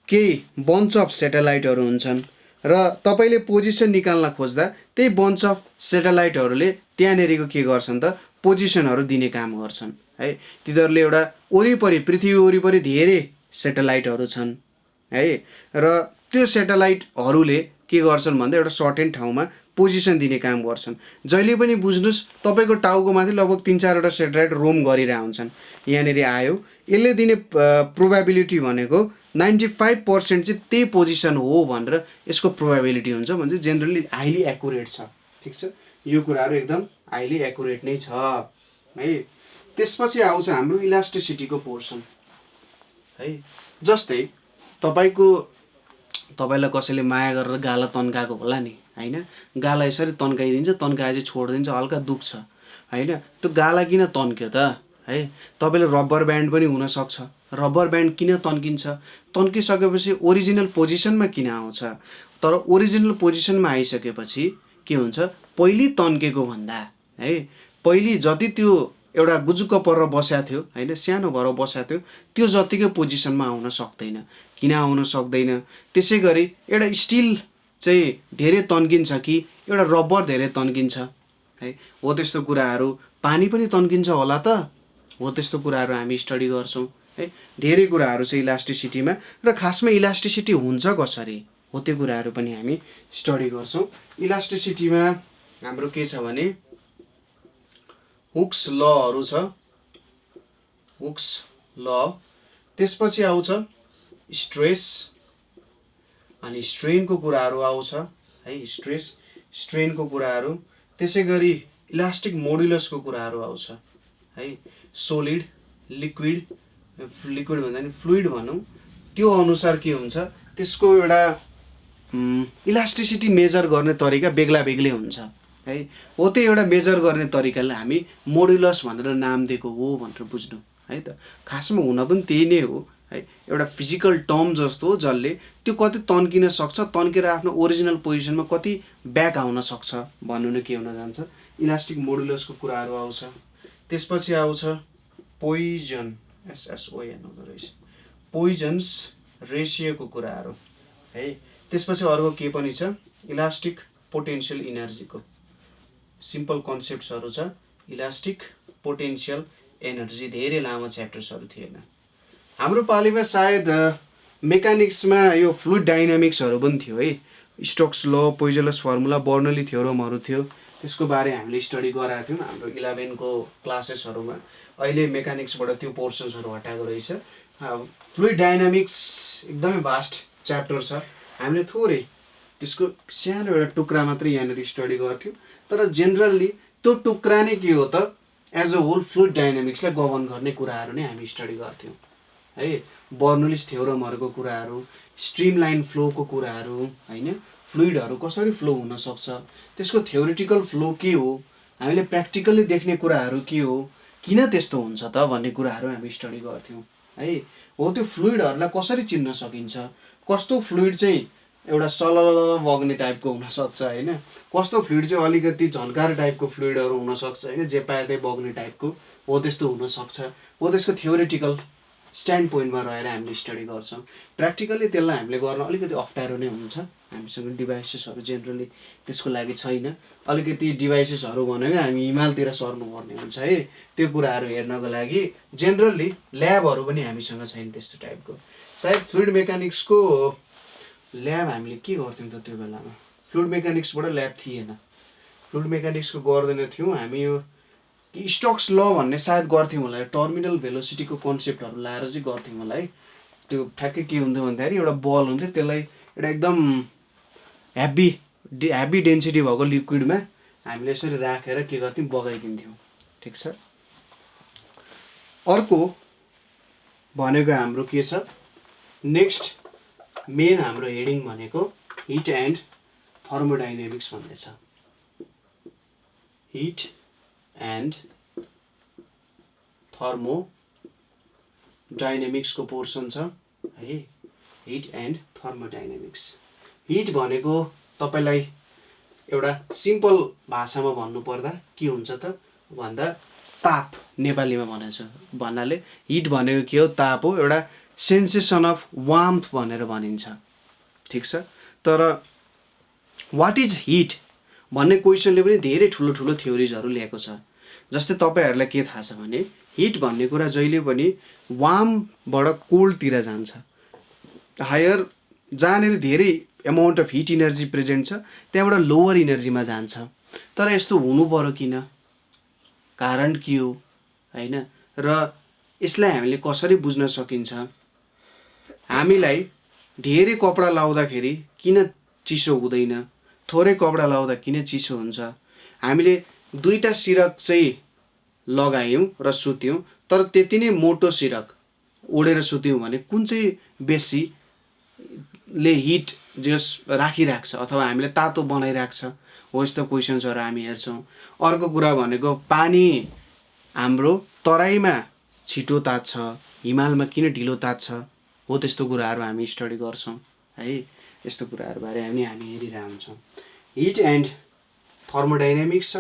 केही बन्च अफ सेटेलाइटहरू हुन्छन् र तपाईँले पोजिसन निकाल्न खोज्दा त्यही बन्च अफ सेटेलाइटहरूले त्यहाँनिरको के गर्छन् त पोजिसनहरू दिने काम गर्छन् है। तिनीहरूले एउटा वरिपरि पृथ्वी वरिपरि धेरै सेटेलाइटहरू छन् है, र त्यो सेटेलाइटहरूले के गर्छन् भन्दा एउटा सर्टेन ठाउँमा पोजिसन दिने काम गर्छन्। जहिले पनि बुझ्नुहोस् तपाईँको टाउको माथि लगभग 3-4वटा सेटेलाइट रोम गरिरहेको हुन्छन्। यहाँनिर आयो, यसले दिने प्रोबेबिलिटी भनेको 95% चाहिँ त्यही पोजिसन हो भनेर यसको प्रोबेबिलिटी हुन्छ, भन्छ जेनरली हाइली एकुरेट छ, ठिक छ। यो कुराहरू एकदम हाइली एकुरेट नै छ है। त्यसपछि आउँछ हाम्रो इलास्टिसिटीको पोर्सन है। जस्तै तपाईँलाई कसैले माया गरेर गाला तन्काएको होला नि हैन, गाला यसरी तन्काइदिन्छ, तन्काए चाहिँ छोडिदिन्छ, हल्का दुख्छ हैन, त्यो गाला किन तन्क्यो त है। तपाईँले रबर ब्यान्ड पनि हुनसक्छ, रबर ब्यान्ड किन तन्किन्छ, तन्किसकेपछि ओरिजिनल पोजिसनमा किन आउँछ, तर ओरिजिनल पोजिसनमा आइसकेपछि के हुन्छ, पहिले तन्केको भन्दा है पहिले जति त्यो एउटा गुजुक्क परेर बसेको थियो हैन, सानो भएर बसेको थियो, त्यो जतिकै पोजिसनमा आउन सक्दैन। किन आउन सक्दैन? त्यसै गरी एउटा स्टिल चाहिँ धेरै तन्किन्छ कि एउटा रबर धेरै तन्किन्छ है, हो त्यस्तो कुराहरू। पानी पनि तन्किन्छ होला त, हो त्यस्तो कुराहरू हामी स्टडी गर्छौँ है। धेरै कुराहरू छ इलास्टिसिटीमा, र खासमा इलास्टिसिटी हुन्छ कसरी हो त्यो कुराहरू पनि हामी स्टडी गर्छौँ। इलास्टिसिटीमा हाम्रो के छ भने हुक्स लहरू छ, हुक्स ल। त्यसपछि आउँछ स्ट्रेस अनि स्ट्रेनको कुराहरू आउँछ है, स्ट्रेस स्ट्रेनको कुराहरू। त्यसै गरी इलास्टिक मोडुलसको कुराहरू आउँछ है, सोलिड लिक्विड, लिक्विड भन्दा नि फ्लुइड भनौँ, त्यो अनुसार के हुन्छ त्यसको एउटा इलास्टिसिटी मेजर गर्ने तरिका बेग्ला बेग्लै हुन्छ है। हो त्यो एउटा मेजर गर्ने तरिकाले हामी मोडुलस भनेर नाम दिएको हो भनेर बुझ्नु है त। खासमा हुन पनि त्यही नै हो है, एउटा फिजिकल टर्म जस्तो हो जसले त्यो कति तन्किन सक्छ, तन्केर आफ्नो ओरिजिनल पोजिसनमा कति ब्याक आउन सक्छ भन्नु नै के हुन जान्छ, इलास्टिक मोडुलसको कुराहरू आउँछ। त्यसपछि आउँछ पोइजन, एसएसओएन हुँदो रहेछ, पोइजन्स रेसियोको कुराहरू है। त्यसपछि अर्को के पनि छ, इलास्टिक पोटेन्सियल इनर्जीको सिम्पल कन्सेप्ट्सहरू छ। इलास्टिक पोटेन्सियल एनर्जी धेरै लामो च्याप्टर्सहरू थिएन हाम्रो पालिमा। सायद मेकानिक्समा यो फ्लुइड डाइनामिक्सहरू पनि थियो है, स्टोक्स ल, पोइजलस फर्मुला, बर्नौली थ्योरमहरू थियो, त्यसको बारे हामीले स्टडी गराएको थियौँ हाम्रो 11 को क्लासेसहरूमा। अहिले मेकानिक्सबाट त्यो पोर्सन्सहरू हटाएको रहेछ। फ्लुइड डाइनामिक्स एकदमै भास्ट च्याप्टर छ, हामीले थोरै त्यसको सानो एउटा टुक्रा मात्रै यहाँनिर स्टडी गर्थ्यौँ। तर जेनरल्ली त्यो टुक्रा नै के हो त, एज अ होल फ्लुइड डाइनामिक्सलाई गभर्न गर्ने कुराहरू नै हामी स्टडी गर्थ्यौँ है। बर्नौलिस थ्योरमहरूको कुराहरू, स्ट्रिमलाइन फ्लोको कुराहरू होइन, फ्लुइडहरू कसरी फ्लो हुनसक्छ, त्यसको थ्योरिटिकल फ्लो के हो, हामीले प्र्याक्टिकल्ली देख्ने कुराहरू के हो, किन त्यस्तो हुन्छ त भन्ने कुराहरू हामी स्टडी गर्थ्यौँ है। हो त्यो फ्लुइडहरूलाई कसरी चिन्न सकिन्छ, कस्तो फ्लुइड चाहिँ एउटा सलल बग्ने टाइपको हुनसक्छ होइन, कस्तो फ्लुइड चाहिँ अलिकति झन्कार टाइपको फ्लुइडहरू हुनसक्छ होइन, जे पाए त्यही बग्ने टाइपको हो त्यस्तो हुनसक्छ। हो त्यसको थ्योरिटिकल स्ट्यान्ड पोइन्टमा रहेर हामीले स्टडी गर्छौँ। प्र्याक्टिकल्ली त्यसलाई हामीले गर्न अलिकति अप्ठ्यारो नै हुन्छ, हामीसँग डिभाइसेसहरू जेनरली त्यसको लागि छैन। अलिकति डिभाइसेसहरू भनेको हामी हिमालतिर सर्नुपर्ने हुन्छ है, त्यो कुराहरू हेर्नको लागि जेनरली ल्याबहरू पनि हामीसँग छैन त्यस्तो टाइपको। सायद फ्लुइड मेकानिक्सको ल्याब हामीले के गर्थ्यौँ त त्यो बेलामा, फ्लुइड मेकानिक्सबाट ल्याब थिएन, फ्लुइड मेकानिक्सको गर्दैन थियौँ हामी। यो स्टोक्स ल भन्ने सायद गर्थ्यौँ होला, टर्मिनल भेलोसिटीको कन्सेप्टहरू लाएर चाहिँ गर्थ्यौँ होला है। त्यो ठ्याक्कै के हुन्थ्यो भन्दाखेरि एउटा बल हुन्थ्यो, त्यसलाई एउटा एकदम हेभी डेन्सिटी भएको लिक्विडमा हामीले यसरी राखेर के गर्थ्यौँ, बगाइदिन्थ्यौँ। ठिक छ। अर्को भनेको हाम्रो के छ, नेक्स्ट मेन हाम्रो हेडिङ भनेको हिट एन्ड थर्मोडाइनामिक्स भन्ने छ। हिट एन्ड थर्मोडाइनामिक्सको पोर्सन छ है, हिट एन्ड थर्मोडाइनामिक्स। हिट भनेको तपाईँलाई एउटा सिम्पल भाषामा भन्नुपर्दा के हुन्छ त भन्दा ताप, नेपालीमा भनेको भन्नाले हिट भनेको के हो, ताप हो, एउटा सेन्सेसन अफ वार्मथ भनेर भनिन्छ। ठिक छ। तर वाट इज हिट भन्ने क्वेसनले पनि धेरै ठुलो ठुलो थ्योरिजहरू ल्याएको छ। जस्तै तपाईँहरूलाई के थाहा छ भने हिट भन्ने कुरा जहिले पनि वार्मबाट कोल्डतिर जान्छ, हायर जहाँनिर धेरै amount of heat energy present छ त्यहाँबाट लोवर इनर्जीमा जान्छ। तर यस्तो हुनु पर्यो किन, कारण के हो होइन, र यसलाई हामीले कसरी बुझ्न सकिन्छ। हामीलाई धेरै कपडा लाउँदाखेरि किन चिसो हुँदैन, थोरै कपडा लाउँदा किन चिसो हुन्छ। हामीले दुईटा सिरक चाहिँ लगायौँ र सुत्यौँ, तर त्यति नै मोटो सिरक ओढेर सुत्यौँ भने कुन चाहिँ बेसीले हिट जस राखिराख्छ अथवा हामीले तातो बनाइराख्छ, हो यस्तो क्वेसन्सहरू हामी हेर्छौँ। अर्को कुरा भनेको पानी हाम्रो तराईमा छिटो तात्छ, हिमालमा किन ढिलो तात्छ, हो त्यस्तो कुराहरू हामी स्टडी गर्छौँ है। यस्तो कुराहरूबारे हामी हेरिरहेको हुन्छौँ। हिट एन्ड थर्मोडाइनामिक्स छ।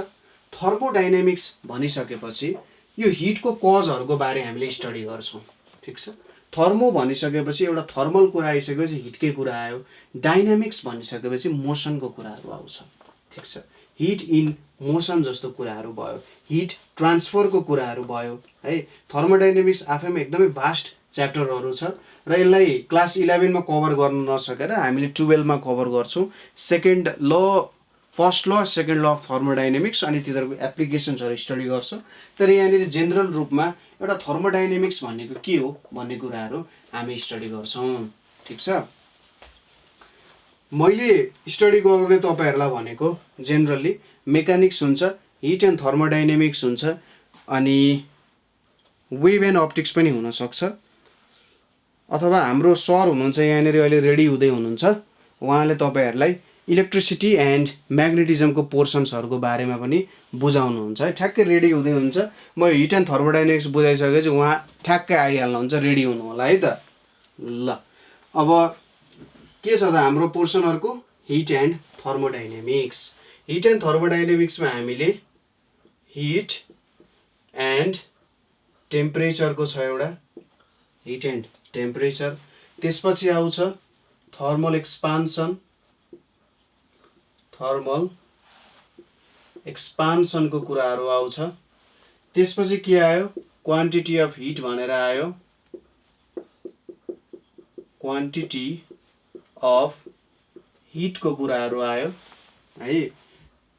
थर्मोडाइनामिक्स भनिसकेपछि यो हिटको कजहरूको बारे हामीले स्टडी गर्छौँ। ठिक छ। थर्मो भनिसकेपछि एउटा थर्मल कुरा आइसकेपछि हिटकै कुरा आयो, डाइनामिक्स भनिसकेपछि मोसनको कुराहरू आउँछ। ठिक छ। हिट इन मोसन जस्तो कुराहरू भयो, हिट ट्रान्सफरको कुराहरू भयो है। थर्मोडाइनामिक्स आफैमा एकदमै भास्ट च्याप्टरहरू छ र यसलाई क्लास 11 मा कभर गर्न नसकेर हामीले 12 मा कभर गर्छौँ। First law second law of thermodynamics अनि तिनीहरूको एप्लिकेसन्सहरू स्टडी गर्छौँ। तर यहाँनिर जेनरल रूपमा एउटा थर्मोडाइनामिक्स भनेको के हो भन्ने कुराहरू हामी स्टडी गर्छौँ। ठिक छ। मैले स्टडी गर्ने तपाईँहरूलाई भनेको जेनरली मेकानिक्स हुन्छ, हिट एन्ड थर्मोडाइनामिक्स हुन्छ, अनि वेभ एन्ड अप्टिक्स पनि हुनसक्छ। अथवा हाम्रो सर हुनुहुन्छ यहाँनिर अहिले रेडी हुँदै हुनुहुन्छ, उहाँले तपाईँहरूलाई इलेक्ट्रिसिटी एन्ड म्याग्नेटिजमको पोर्सन्सहरूको बारेमा पनि बुझाउनुहुन्छ है। ठ्याक्कै रेडी हुँदै हुन्छ। म हिट एन्ड थर्मोडाइनामिक्स बुझाइसकेपछि उहाँ ठ्याक्कै आइहाल्नुहुन्छ, रेडी हुनु होला है त। ल अब के छ त हाम्रो पोर्सनहरूको heat and thermodynamics. Heat and थर्मोडाइनामिक्समा हामीले हिट एन्ड टेम्परेचरको छ एउटा, हिट एन्ड टेम्परेचर। त्यसपछि आउँछ थर्मल एक्सपान्सन, थर्मल एक्सपान्सनको कुराहरू आउँछ। त्यसपछि के आयो, क्वान्टिटी अफ हिट भनेर आयो, क्वान्टिटी अफ हिटको कुराहरू आयो है।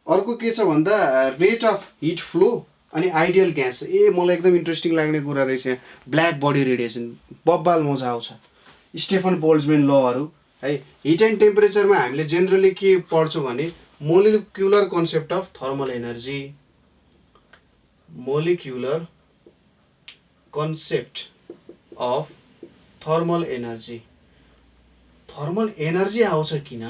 अर्को के छ भन्दा रेट अफ हिट फ्लो अनि आइडियल ग्यास। मलाई एकदम इन्ट्रेस्टिङ लाग्ने कुरा रहेछ यहाँ, ब्ल्याक बडी रेडिएसन, बब्बाल मजा आउँछ, स्टेफन बोल्ट्जम्यान लहरू है। हिट एन्ड टेम्परेचरमा हामीले जेनरली के पढ्छौँ भने molecular concept of thermal energy, molecular concept of thermal energy. Thermal energy आउँछ किन,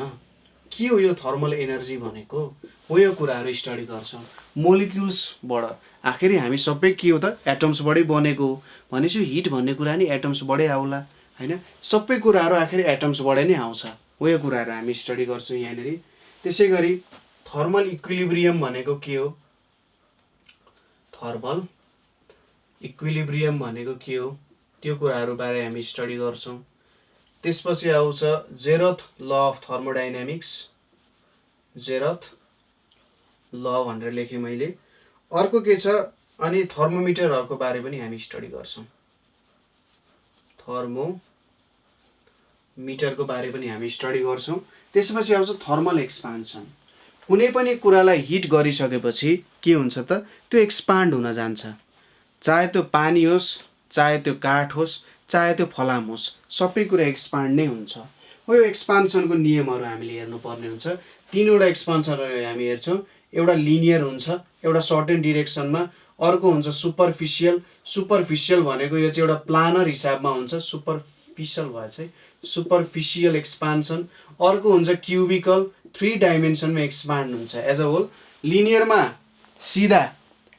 के हो यो थर्मल एनर्जी भनेको, हो यो कुराहरू स्टडी गर्छौँ मोलिक्युल्सबाट। आखिरी हामी सबै के हो त एटम्सबाटै बनेको हो भनेपछि हिट भन्ने कुरा नि एटम्सबाटै आउला हैन। सबै कुराहरू आखिरी एटम्सबाट नै आउँछ, हो यो कुराहरू हामी स्टडी गर्छौँ यहाँनिर। त्यसै गरी थर्मल इक्विलिब्रियम भनेको के हो, थर्मल इक्विलिब्रियम भनेको के हो, त्यो कुराहरू बारे हामी स्टडी गर्छौँ। त्यसपछि आउँछ जेरथ ल अफ थर्मोडाइनामिक्स, जेरथ ल भनेर लेखेँ मैले। अर्को के छ, अनि थर्मोमिटरहरूको बारे पनि हामी स्टडी गर्छौँ, थर्मोमिटरको बारे पनि हामी स्टडी गर्छौँ। त्यसपछि आउँछ थर्मल एक्सपान्सन। कुनै पनि कुरालाई हिट गरिसकेपछि के हुन्छ त, त्यो एक्सपान्ड हुन जान्छ, चाहे त्यो पानी होस्, चाहे त्यो काठ होस्, चाहे त्यो फलाम होस्, सबै कुरा एक्सपान्ड नै हुन्छ। हो यो एक्सपान्सनको नियमहरू हामीले हेर्नुपर्ने हुन्छ। तीनवटा एक्सपान्सनहरू हामी हेर्छौँ, एउटा लिनियर हुन्छ, एउटा सर्टेन डिरेक्सनमा, अर्को हुन्छ सुपरफिसियल। सुपरफिसियल भनेको यो चाहिँ एउटा प्लानर हिसाबमा हुन्छ, सुपरफिसियल भएछ है, सुपरफिसियल एक्सपान्सन। अर्को हुन्छ क्युबिकल, 3 डाइमेन्सनमा एक्सपान्ड हुन्छ एज अ होल। लिनियरमा सिधा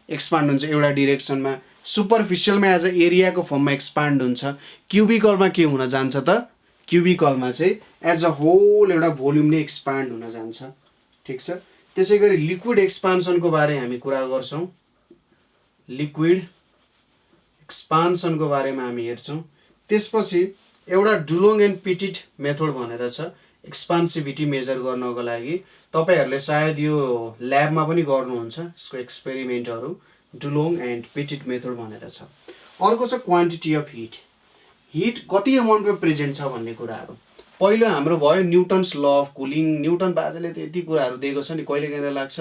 एक्सपान्ड हुन्छ एउटा डिरेक्सनमा, सुपरफिसियलमा एज अ एरियाको फर्ममा एक्सपान्ड हुन्छ। क्युबिकलमा के हुन जान्छ त, क्युबिकलमा चाहिँ एज अ होल एउटा भोल्युम नै एक्सपान्ड हुन जान्छ, ठिक छ। त्यसै गरी लिक्विड एक्सपान्सनको बारे हामी कुरा गर्छौँ, लिक्विड एक्सपान्सनको बारेमा हामी हेर्छौँ। त्यसपछि एउटा डुलोङ एन्ड पिटिट मेथड भनेर छ एक्सपान्सिभिटी मेजर गर्नको लागि। तपाईँहरूले सायद यो ल्याबमा पनि गर्नुहुन्छ यसको एक्सपेरिमेन्टहरू, डुलोङ एन्ड पिटिट मेथड भनेर छ। अर्को छ क्वान्टिटी अफ हिट, हिट कति अमाउन्टमा प्रेजेन्ट छ भन्ने कुराहरू। पहिलो हाम्रो भयो Newton's law of cooling. Newton बाजेले त यति कुराहरू दिएको छ नि, कहिले कहिले लाग्छ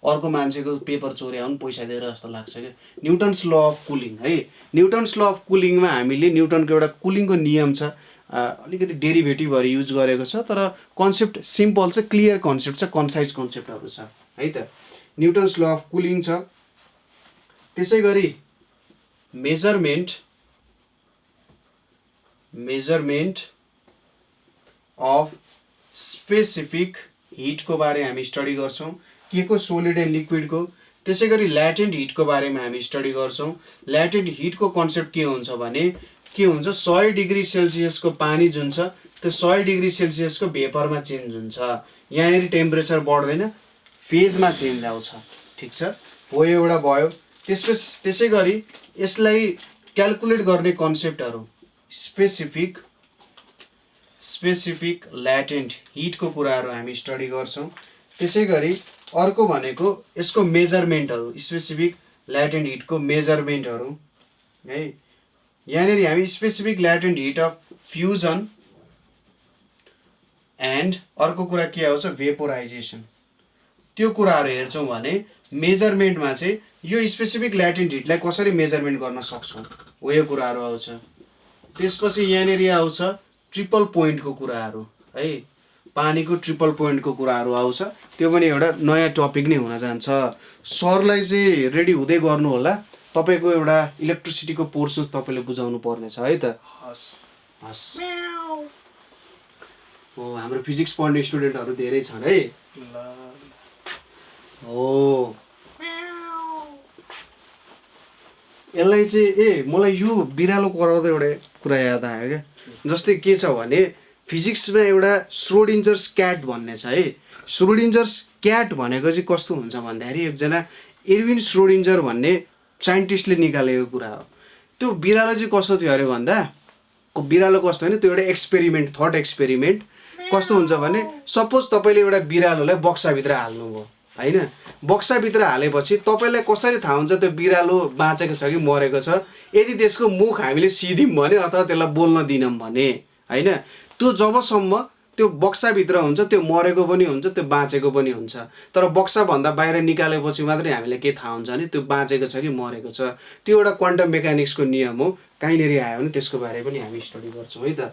अर्को मान्छेको पेपर चोर्या हुन् पैसा दिएर जस्तो लाग्छ क्या। न्युटन्स ल अफ कुलिङ है, न्युटन्स ल अफ कुलिङमा हामीले न्युटनको एउटा कुलिङको नियम छ, अलिकति डेरिभेटिभहरू युज गरेको छ, तर कन्सेप्ट सिम्पल छ, क्लियर कन्सेप्ट छ, कन्साइज कन्सेप्टहरू छ है त। न्युटन्स ल अफ कुलिङ छ। त्यसै गरी मेजरमेन्ट अफ स्पेसिफिक हिटको बारे हामी स्टडी गर्छौँ, के को, सोलिड एन्ड लिक्विडको। त्यसै गरी ल्याटेन्ट हिटको बारेमा हामी स्टडी गर्छौँ। ल्याटेन्ट हिटको कन्सेप्ट के हुन्छ भने के हुन्छ, 100 डिग्री सेल्सियसको पानी जुन छ त्यो 100 डिग्री सेल्सियसको भेपरमा चेन्ज हुन्छ। यहाँनिर टेम्परेचर बढ्दैन, फेजमा चेन्ज आउँछ, ठिक छ, हो एउटा भयो। त्यसै गरी यसलाई क्यालकुलेट गर्ने कन्सेप्टहरू, स्पेसिफिक ल्याटेन्ट हिटको कुराहरू हामी स्टडी गर्छौँ। त्यसै गरी अर्को भनेको यसको मेजरमेन्टहरू, स्पेसिफिक ल्याटेन्ट हिटको मेजरमेन्टहरू है। यहाँनिर हामी specific latent heat of fusion and अर्को कुरा के आउँछ, भेपोराइजेसन, त्यो कुराहरू हेर्छौँ भने मेजरमेन्टमा चाहिँ यो स्पेसिफिक ल्याटेन्ट हिटलाई कसरी मेजरमेन्ट गर्न सक्छौँ, हो यो कुराहरू आउँछ। त्यसपछि यहाँनिर आउँछ ट्रिपल पोइन्टको कुराहरू है, पानीको ट्रिपल पोइन्टको कुराहरू आउँछ। त्यो पनि एउटा नयाँ टपिक नै हुन जान्छ। सरलाई चाहिँ रेडी हुँदै गर्नु होला। तपाईँको एउटा इलेक्ट्रिसिटीको पोर्सन्स तपाईँले बुझाउनु पर्नेछ है त। हस् हो, हाम्रो फिजिक्स पढ्ने स्टुडेन्टहरू धेरै छन् है। हो, यसलाई चाहिँ मलाई यो बिरालो कराउँदा एउटा कुरा याद आयो क्या। जस्तै के छ भने फिजिक्समा एउटा श्रोडिन्जर्स क्याट भन्ने छ है। श्रोडिन्जर्स क्याट भनेको चाहिँ कस्तो हुन्छ भन्दाखेरि एकजना एर्विन श्रोडिन्जर भन्ने साइन्टिस्टले निकालेको कुरा हो। त्यो बिरालो चाहिँ कस्तो थियो अरे भन्दा, बिरालो कस्तो होइन, त्यो एउटा एक्सपेरिमेन्ट, थट एक्सपेरिमेन्ट। कस्तो हुन्छ भने सपोज तपाईँले एउटा बिरालोलाई बक्साभित्र हाल्नुभयो होइन, बक्साभित्र हालेपछि तपाईँलाई कसरी थाहा हुन्छ त्यो बिरालो बाँचेको छ कि मरेको छ? यदि त्यसको मुख हामीले सिध्यौँ भने अथवा त्यसलाई बोल्न दिनौँ भने होइन, त्यो जबसम्म त्यो बक्साभित्र हुन्छ त्यो मरेको पनि हुन्छ, त्यो बाँचेको पनि हुन्छ। तर बक्साभन्दा बाहिर निकालेपछि मात्रै हामीलाई के थाहा हुन्छ भने त्यो बाँचेको छ कि मरेको छ। त्यो एउटा क्वान्टम मेकानिक्सको नियम हो। कहीँनिर आयो भने त्यसको बारे पनि हामी स्टडी गर्छौँ है त।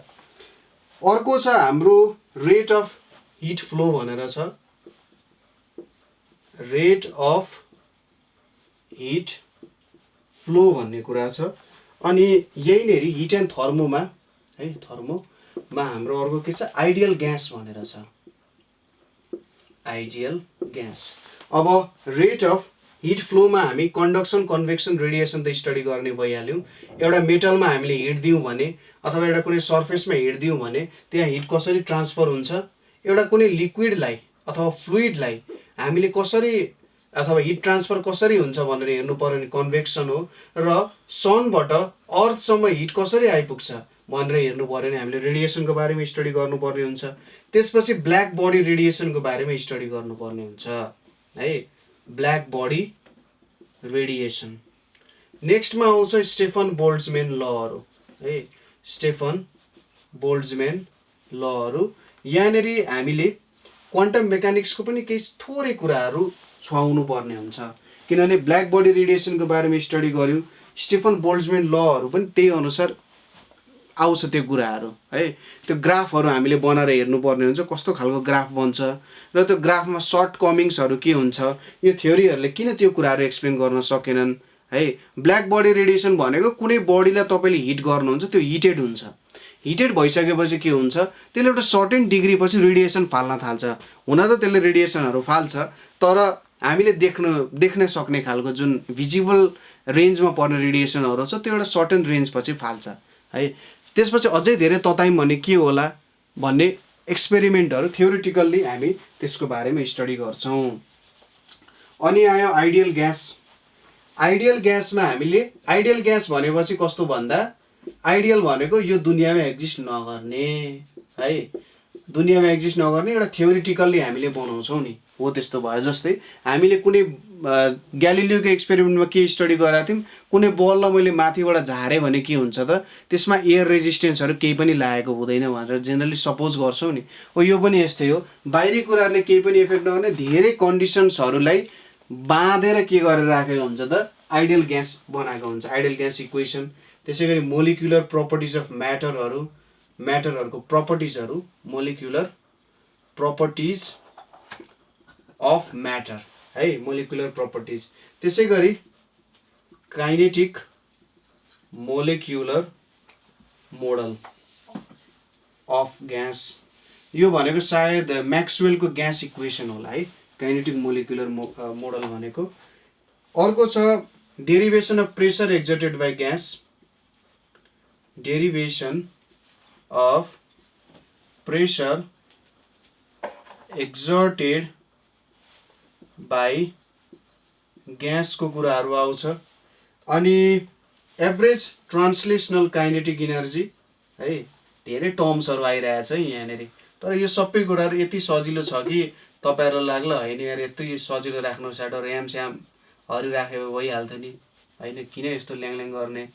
अर्को छ हाम्रो रेट अफ हिट फ्लो भनेर छ। रेट अफ हिट फ्लो भन्ने कुरा छ। अनि यहीँनेरि हिट एन्ड थर्मोमा है, थर्मोमा हाम्रो अर्को के छ, आइडियल ग्यास भनेर छ। Ideal gas. अब रेट अफ हिट फ्लोमा हामी कन्डक्सन, कन्भेक्सन, रेडिएसन त स्टडी गर्ने भइहाल्यौँ। एउटा मेटलमा हामीले हिट दियौँ भने अथवा एउटा कुनै सर्फेसमा हिट दियौँ भने त्यहाँ हिट कसरी ट्रान्सफर हुन्छ, एउटा कुनै लिक्विडलाई अथवा फ्लुइडलाई हामीले कसरी अथवा हिट ट्रान्सफर कसरी हुन्छ भनेर हेर्नु पर्यो भने कन्भेक्सन हो। र सनबाट अर्थसम्म हिट कसरी आइपुग्छ भनेर हेर्नु पर्यो भने हामीले रेडिएसनको बारेमा स्टडी गर्नुपर्ने हुन्छ। त्यसपछि ब्ल्याक बडी रेडिएसनको बारेमा स्टडी गर्नुपर्ने हुन्छ है, ब्ल्याक बडी रेडिएसन। नेक्स्टमा आउँछ स्टेफन बोल्ट्जम्यान लहरू है, स्टेफन बोल्ट्जम्यान लहरू। यहाँनिर हामीले क्वान्टम मेकानिक्सको पनि केही थोरै कुराहरू छुवाउनु पर्ने हुन्छ, किनभने ब्ल्याक बडी रेडिएसनको बारेमा स्टडी गर्यौँ। स्टेफन बोल्ट्जम्यान लहरू पनि त्यही अनुसार आउँछ त्यो कुराहरू है। त्यो ग्राफहरू हामीले बनाएर हेर्नुपर्ने हुन्छ, कस्तो खालको ग्राफ बन्छ र त्यो ग्राफमा सर्ट कमिङ्सहरू के हुन्छ, यो थ्योरीहरूले किन त्यो कुराहरू एक्सप्लेन गर्न सकेनन् है। ब्ल्याक बडी रेडिएसन भनेको कुनै बडीलाई तपाईँले हिट गर्नुहुन्छ, त्यो हिटेड हुन्छ। हिटेड भइसकेपछि के हुन्छ, त्यसले एउटा सर्टेन डिग्री पछि रेडिएसन फाल्न थाल्छ। हुन त त्यसले रेडिएसनहरू फाल्छ, तर हामीले देख्न सक्ने खालको जुन भिजिबल रेन्जमा पर्ने रेडिएसनहरू छ त्यो एउटा सर्टेन रेन्ज पछि फाल्छ है। त्यसपछि अझै धेरै ततायौँ भने के होला भन्ने एक्सपेरिमेन्टहरू थ्योरिटिकल्ली हामी त्यसको बारेमा स्टडी गर्छौँ। अनि आयो आइडियल ग्यास। आइडियल ग्यासमा हामीले, आइडियल ग्यास भनेपछि कस्तो भन्दा, आइडियल भनेको यो दुनियाँमा एक्जिस्ट नगर्ने है, दुनियाँमा एक्जिस्ट नगर्ने एउटा थ्योरिटिकल्ली हामीले बनाउँछौँ नि, हो त्यस्तो भयो। जस्तै हामीले कुनै ग्यालिलियोको एक्सपेरिमेन्टमा के स्टडी गराएको थियौँ, कुनै बललाई मैले माथिबाट झारेँ भने के हुन्छ त, त्यसमा एयर रेजिस्टेन्सहरू केही पनि लागेको हुँदैन भनेर जेनरली सपोज गर्छौँ नि। हो यो पनि यस्तै हो, बाहिरी कुराहरूले केही पनि इफेक्ट नगर्ने धेरै कन्डिसन्सहरूलाई बाँधेर के गरेर राखेको हुन्छ त, आइडियल ग्यास बनाएको हुन्छ, आइडियल ग्यास इक्वेसन। त्यसै गरी मोलिकुलर प्रपर्टिज अफ म्याटरहरू, म्याटरहरूको प्रपर्टिजहरू, मोलिकुलर प्रपर्टिज अफ म्याटर है, मोलिकुलर प्रपर्टिज। त्यसै गरी kinetic molecular model of gas, यो भनेको सायद म्याक्सवेलको ग्यास इक्वेसन होला है, काइनेटिक मोलिकुलर मोडल भनेको। अर्को छ derivation of pressure exerted by gas, derivation of pressure exerted by ग्यासको कुराहरू आउँछ। अनि एभरेज ट्रान्सलेसनल काइनेटिक इनर्जी है, धेरै टर्म्सहरू आइरहेछ है यहाँनिर, तर यो सबै कुराहरू यति सजिलो छ कि तपाईँहरूलाई लाग्ला होइन यार यति सजिलो राख्नु साटो ऱ्याम स्यामहरू राखेर भइहाल्थ्यो नि होइन, किन यस्तो ल्याङल्याङ गर्ने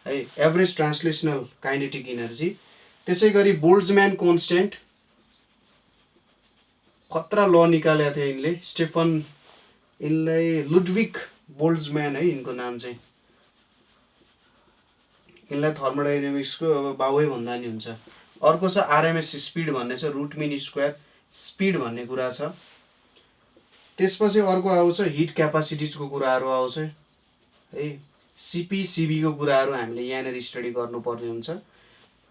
है। Average translational kinetic energy. त्यसै गरी बोल्ट्जम्यान कन्स्टेन्ट, खतरा ल निकालेको थियो यिनले, स्टेफन, यिनलाई लुडविग बोल्ट्जम्यान है यिनको नाम चाहिँ, यिनलाई थर्मोडाइनामिक्सको अब बाउै भन्दा नि हुन्छ। अर्को छ आरएमएस स्पिड भन्ने छ, रुट मिन स्क्वायर स्पिड भन्ने कुरा छ। त्यसपछि अर्को आउँछ हिट क्यापासिटिजको कुराहरू आउँछ है। सिपीसिबीको कुराहरू हामीले यहाँनिर स्टडी गर्नुपर्ने हुन्छ।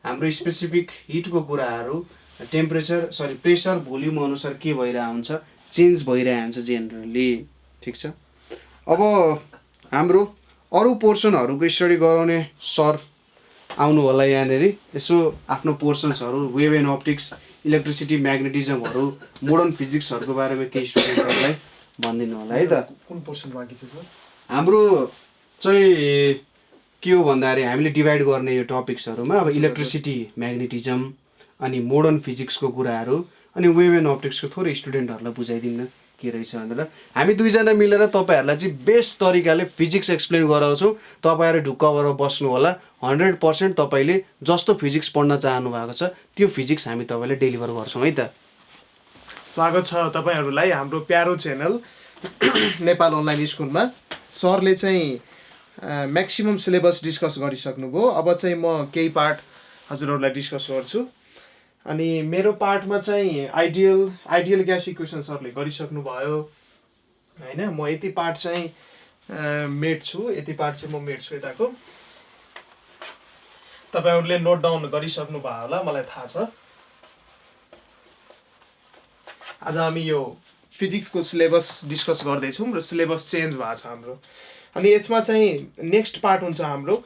हाम्रो स्पेसिफिक हिटको कुराहरू प्रेसर भोल्युम अनुसार के भइरहेको हुन्छ, चेन्ज भइरहेको हुन्छ जेनरली, ठिक छ। अब हाम्रो अरू पोर्सनहरूको स्टडी गराउने सर आउनु होला यहाँनिर। यसो आफ्नो पोर्सन्सहरू वेभ एन्ड अप्टिक्स, इलेक्ट्रिसिटी, म्याग्नेटिजमहरू, मोडर्न फिजिक्सहरूको बारेमा केही स्टुडेन्टहरूलाई भनिदिनु होला है त। कुन पोर्सन बाँकी छ सर? हाम्रो चाहिँ के हो भन्दाखेरि हामीले डिभाइड गर्ने यो टपिक्सहरूमा अब इलेक्ट्रिसिटी, म्याग्नेटिजम अनि मोडर्न फिजिक्सको कुराहरू अनि वेभ एन्ड अप्टिक्सको थोरै स्टुडेन्टहरूलाई बुझाइदिनु के रहेछ भनेर हामी दुईजना मिलेर तपाईँहरूलाई चाहिँ बेस्ट तरिकाले फिजिक्स एक्सप्लेन गराउँछौँ। तपाईँहरू ढुक्क भएर बस्नु होला। 100% तपाईँले जस्तो फिजिक्स पढ्न चाहनु भएको छ त्यो फिजिक्स हामी तपाईँलाई डेलिभर गर्छौँ है त। स्वागत छ तपाईँहरूलाई हाम्रो प्यारो च्यानल नेपाल अनलाइन स्कुलमा। सरले चाहिँ म्याक्सिमम सिलेबस डिस्कस गरिसक्नुभयो। अब चाहिँ म केही पार्ट हजुरहरूलाई डिस्कस गर्छु। अनि मेरो पार्टमा चाहिँ आइडियल ग्यास इक्वेसन सरले गरिसक्नु भयो होइन। म यति पार्ट चाहिँ मेट छु, यति पार्ट चाहिँ म मेट छु यताको। तपाईँहरूले नोट डाउन गरिसक्नु भयो होला, मलाई थाहा छ। आज हामी यो फिजिक्सको सिलेबस डिस्कस गर्दैछौँ र सिलेबस चेन्ज भएको छ हाम्रो। अनि यसमा चाहिँ नेक्स्ट पार्ट हुन्छ हाम्रो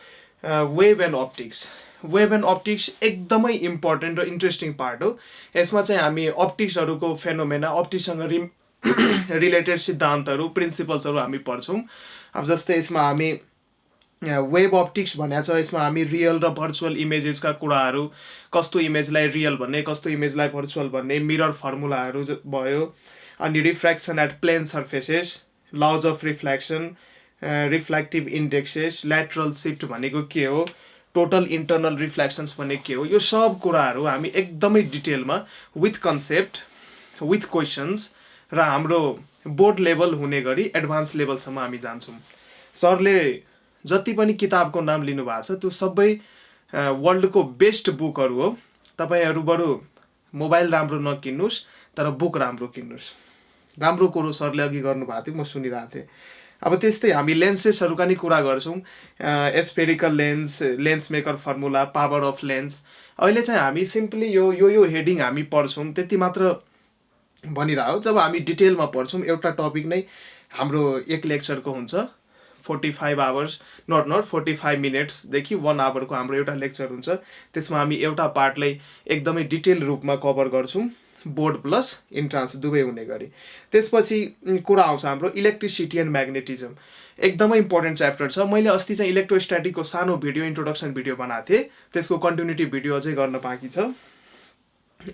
wave and optics. Wave and optics एकदमै इम्पोर्टेन्ट र इन्ट्रेस्टिङ पार्ट हो। यसमा चाहिँ हामी अप्टिक्सहरूको फेनोमेना, अप्टिक्ससँग रिलेटेड सिद्धान्तहरू, प्रिन्सिपल्सहरू हामी पढ्छौँ। अब जस्तै यसमा हामी वेभ अप्टिक्स भनेको छ, यसमा हामी रियल र भर्चुअल इमेजेसका कुराहरू, कस्तो इमेजलाई रियल भन्ने, कस्तो इमेजलाई भर्चुअल भन्ने, मिरर फर्मुलाहरू भयो। अनि refraction at plane surfaces, laws of reflection, reflective indexes, lateral shift भनेको के हो, टोटल इन्टरनल रिफ्लेक्सन्स भन्ने के हो, यो सब कुराहरू हामी एकदमै डिटेलमा विथ कन्सेप्ट, विथ क्वेसन्स र हाम्रो बोर्ड लेभल हुने गरी एडभान्स लेभलसम्म हामी जान्छौँ। सरले जति पनि किताबको नाम लिनुभएको छ त्यो सबै वर्ल्डको बेस्ट बुकहरू हो। तपाईँहरू बरु मोबाइल राम्रो नकिन्नुहोस् तर बुक राम्रो किन्नुहोस्। राम्रो कुरो सरले अघि गर्नुभएको थियो, म सुनिरहेको थिएँ। अब त्यस्तै हामी लेन्सेसहरूका नि कुरा गर्छौँ। Spherical lens, lens maker formula, power of lens. अहिले चाहिँ हामी सिम्पली यो हेडिङ हामी पढ्छौँ, त्यति मात्र भनिरह। जब हामी डिटेलमा पढ्छौँ, एउटा टपिक नै हाम्रो एक लेक्चरको हुन्छ, 45 आवर्स, नट 45 मिनट्सदेखि 1 आवरको हाम्रो एउटा लेक्चर हुन्छ। त्यसमा हामी एउटा पार्टलाई एकदमै डिटेल रूपमा कभर गर्छौँ, बोर्ड प्लस इन्ट्रान्स दुवै हुने गरी। त्यसपछि कुरा आउँछ हाम्रो इलेक्ट्रिसिटी एन्ड म्याग्नेटिजम। एकदमै इम्पोर्टेन्ट च्याप्टर छ। मैले अस्ति चाहिँ इलेक्ट्रोस्ट्याटिकको सानो भिडियो, इन्ट्रोडक्सन भिडियो बनाएको थिएँ, त्यसको कन्टिन्युटी भिडियो अझै गर्न बाँकी छ।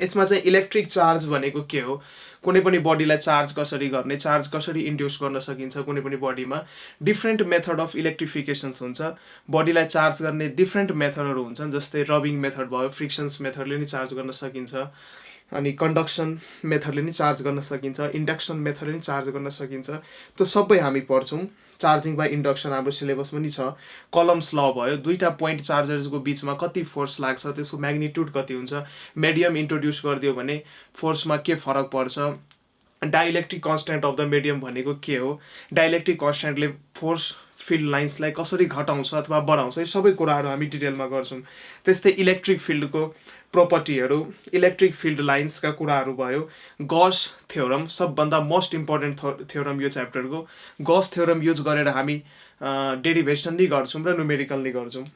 यसमा चाहिँ इलेक्ट्रिक चार्ज भनेको के हो, कुनै पनि बडीलाई चार्ज कसरी गर्ने, चार्ज कसरी इन्ड्युस गर्न सकिन्छ कुनै पनि बडीमा, डिफ्रेन्ट मेथड अफ इलेक्ट्रिफिकेसन्स हुन्छ। बडीलाई चार्ज गर्ने डिफ्रेन्ट मेथडहरू हुन्छन्, जस्तै रबिङ मेथड भयो, फ्रिक्सन्स मेथडले नि चार्ज गर्न सकिन्छ। अनि कन्डक्सन मेथडले नि चार्ज गर्न सकिन्छ, इन्डक्सन मेथडले नि चार्ज गर्न सकिन्छ। त्यो सबै हामी पढ्छौँ। चार्जिङ बाई इन्डक्सन हाम्रो सिलेबसमा नि छ। कलम्स ल भयो, दुईवटा पोइन्ट चार्जर्सको बिचमा कति फोर्स लाग्छ, त्यसको म्याग्निट्युड कति हुन्छ, मिडियम इन्ट्रोड्युस गरिदियो भने फोर्समा के फरक पर्छ, dielectric constant of the medium भनेको के हो, डाइइलेक्ट्रिक कन्स्ट्यान्टले फोर्स फिल्ड लाइन्सलाई कसरी घटाउँछ अथवा बढाउँछ, यो सबै कुराहरू हामी डिटेलमा गर्छौँ। त्यस्तै इलेक्ट्रिक फिल्डको प्रोपर्टीहरू, इलेक्ट्रिक फिल्ड लाइन्सका कुराहरू भयो। गस थ्योरम सबभन्दा मोस्ट इम्पोर्टेन्ट थ्योरम यो च्याप्टरको। गस थ्योरम युज गरेर हामी डेरिभेसन नि गर्छौँ र न्युमेरिकल नि गर्छौँ।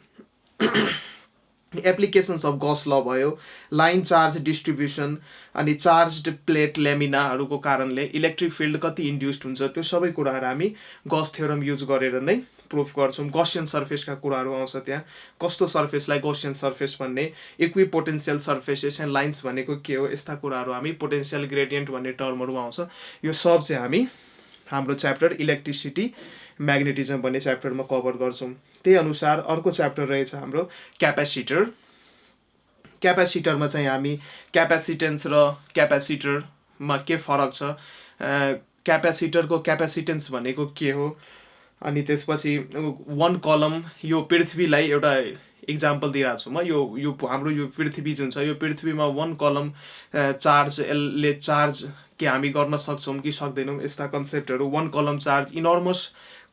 एप्लिकेसन्स अफ गस ल भयो, लाइन चार्ज डिस्ट्रिब्युसन अनि चार्ज्ड प्लेट लेमिनाहरूको कारणले इलेक्ट्रिक फिल्ड कति इन्ड्युस्ड हुन्छ, त्यो सबै कुराहरू हामी गस थ्योरम युज गरेर नै प्रुफ गर्छौँ। गसियन सर्फेसका कुराहरू आउँछ त्यहाँ, कस्तो सर्फेसलाई गसियन सर्फेस भन्ने, इक्वि पोटेन्सियल सर्फेसेस एन्ड लाइन्स भनेको के हो, यस्ता कुराहरू हामी, पोटेन्सियल ग्रेडियन्ट भन्ने टर्महरू आउँछ। यो सब चाहिँ हामी हाम्रो च्याप्टर इलेक्ट्रिसिटी म्याग्नेटिजम भन्ने च्याप्टरमा कभर गर्छौँ। त्यही अनुसार अर्को च्याप्टर रहेछ हाम्रो क्यापेसिटर। क्यापेसिटरमा चाहिँ हामी क्यापेसिटेन्स र क्यापेसिटरमा के फरक छ, क्यापेसिटरको क्यापेसिटेन्स भनेको के हो, अनि त्यसपछि 1 कलम यो पृथ्वीलाई एउटा इक्जाम्पल दिइरहेको छु म यो हाम्रो यो पृथ्वी जुन छ यो पृथ्वीमा 1 कलम चार्जले चार्ज के हामी गर्न सक्छौँ कि सक्दैनौँ यस्ता कन्सेप्टहरू 1 कलम charge enormous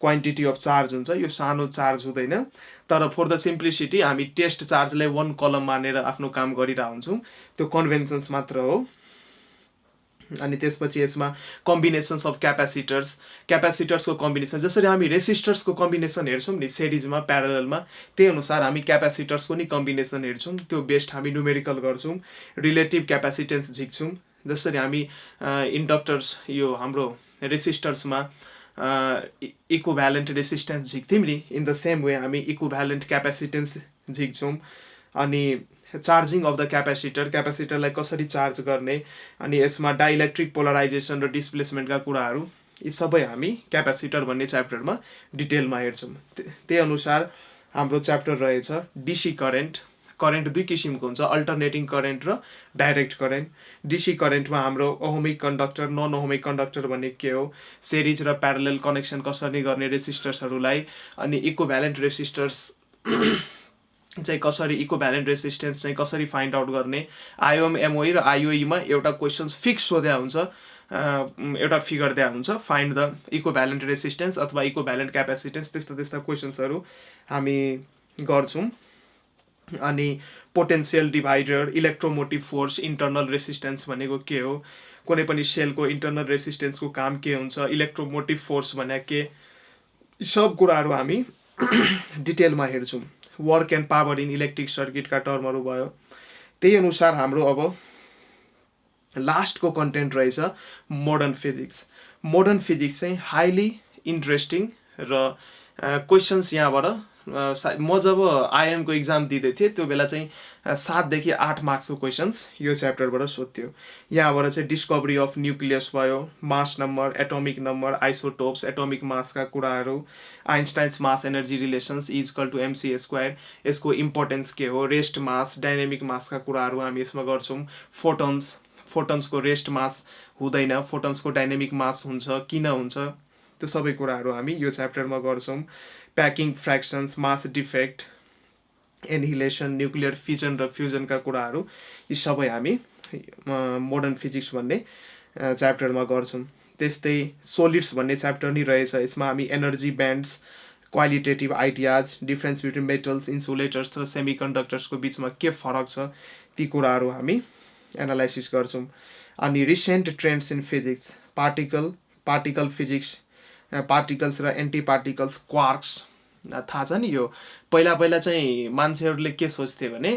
quantity of charge हुन्छ यो सानो चार्ज हुँदैन तर फर द सिम्प्लिसिटी हामी टेस्ट चार्जलाई 1 कलम मानेर आफ्नो काम गरिरहेको हुन्छौँ त्यो कन्भेन्सन्स मात्र हो अनि त्यसपछि यसमा कम्बिनेसन्स अफ क्यापेसिटर्सको कम्बिनेसन जसरी हामी रेसिस्टर्सको कम्बिनेसन हेर्छौँ नि सिरिजमा प्यारललमा त्यही अनुसार हामी क्यापेसिटर्सको नि कम्बिनेसन हेर्छौँ त्यो बेस्ड हामी न्युमेरिकल गर्छौँ रिलेटिभ क्यापेसिटेन्स झिक्छौँ जसरी हामी इन्डक्टर्स यो हाम्रो रेसिस्टर्समा इक्विभ्यालेन्ट रेसिस्टेन्स झिक्थ्यौँ नि इन द सेम वे हामी इक्विभ्यालेन्ट क्यापेसिटेन्स झिक्छौँ अनि चार्जिङ अफ द क्यापेसिटरलाई कसरी चार्ज गर्ने अनि यसमा डाइइलेक्ट्रिक पोलराइजेसन र डिस्प्लेसमेन्टका कुराहरू यी सबै हामी क्यापेसिटर भन्ने च्याप्टरमा डिटेलमा हेर्छौँ त्यही अनुसार हाम्रो च्याप्टर रहेछ डिसी करेन्ट दुई किसिमको हुन्छ अल्टरनेटिङ करेन्ट र डाइरेक्ट करेन्ट डिसी करेन्टमा हाम्रो ohmic conductor non ohmic conductor भन्ने के हो सिरिज र प्यारलल कनेक्सन कसरी गर्ने रेसिस्टर्सहरूलाई अनि इक्विभ्यालेन्ट रेसिस्टर्स चाहिँ कसरी इक्विभ्यालेन्ट रेसिस्टेन्स चाहिँ कसरी फाइन्ड आउट गर्ने आइओएम एमओई र आइओईमा एउटा क्वेसन्स फिक्स सोध्या हुन्छ एउटा फिगर दिया हुन्छ फाइन्ड द इक्विभ्यालेन्ट रेसिस्टेन्स अथवा इक्विभ्यालेन्ट क्यापेसिटेन्स त्यस्ता क्वेसन्सहरू हामी गर्छौँ अनि potential divider electromotive force internal resistance भनेको के हो कुनै पनि सेलको इन्टर्नल रेसिस्टेन्सको काम के हुन्छ इलेक्ट्रोमोटिभ फोर्स भने के सब कुराहरू हामी डिटेलमा हेर्छौँ work and power in electric सर्किटका टर्महरू भयो त्यही अनुसार हाम्रो अब लास्टको कन्टेन्ट रहेछ मोडर्न फिजिक्स चाहिँ हाइली इन्ट्रेस्टिङ र क्वेसन्स यहाँबाट म जब आइएमको इक्जाम दिँदै थिएँ त्यो बेला चाहिँ 7 देखि 8 मार्क्सको क्वेसन्स यो च्याप्टरबाट सोध्थ्यो यहाँबाट चाहिँ डिस्कभरी अफ न्युक्लियस भयो mass number atomic number isotopes atomic मासका कुराहरू Einstein's mass energy relations is equal to MC square यसको इम्पोर्टेन्स के हो रेस्ट मास डाइनामिक मासका कुराहरू हामी यसमा गर्छौँ फोटन्सको रेस्ट मास हुँदैन फोटन्सको डाइनामिक मास हुन्छ किन हुन्छ त्यो सबै कुराहरू हामी यो च्याप्टरमा गर्छौँ packing fractions mass defect annihilation nuclear fission र फ्युजनका कुराहरू यी सबै हामी मोडर्न फिजिक्स भन्ने च्याप्टरमा गर्छौँ त्यस्तै सोलिड्स भन्ने च्याप्टर नि रहेछ यसमा हामी energy bands qualitative ideas difference between metals insulators र सेमिकन्डक्टर्सको बिचमा के फरक छ ती कुराहरू हामी एनालाइसिस गर्छौँ अनि recent trends in physics particle physics particles र एन्टी पार्टिकल्स क्वार्क्स थाहा छ नि यो पहिला चाहिँ मान्छेहरूले के सोच्थे भने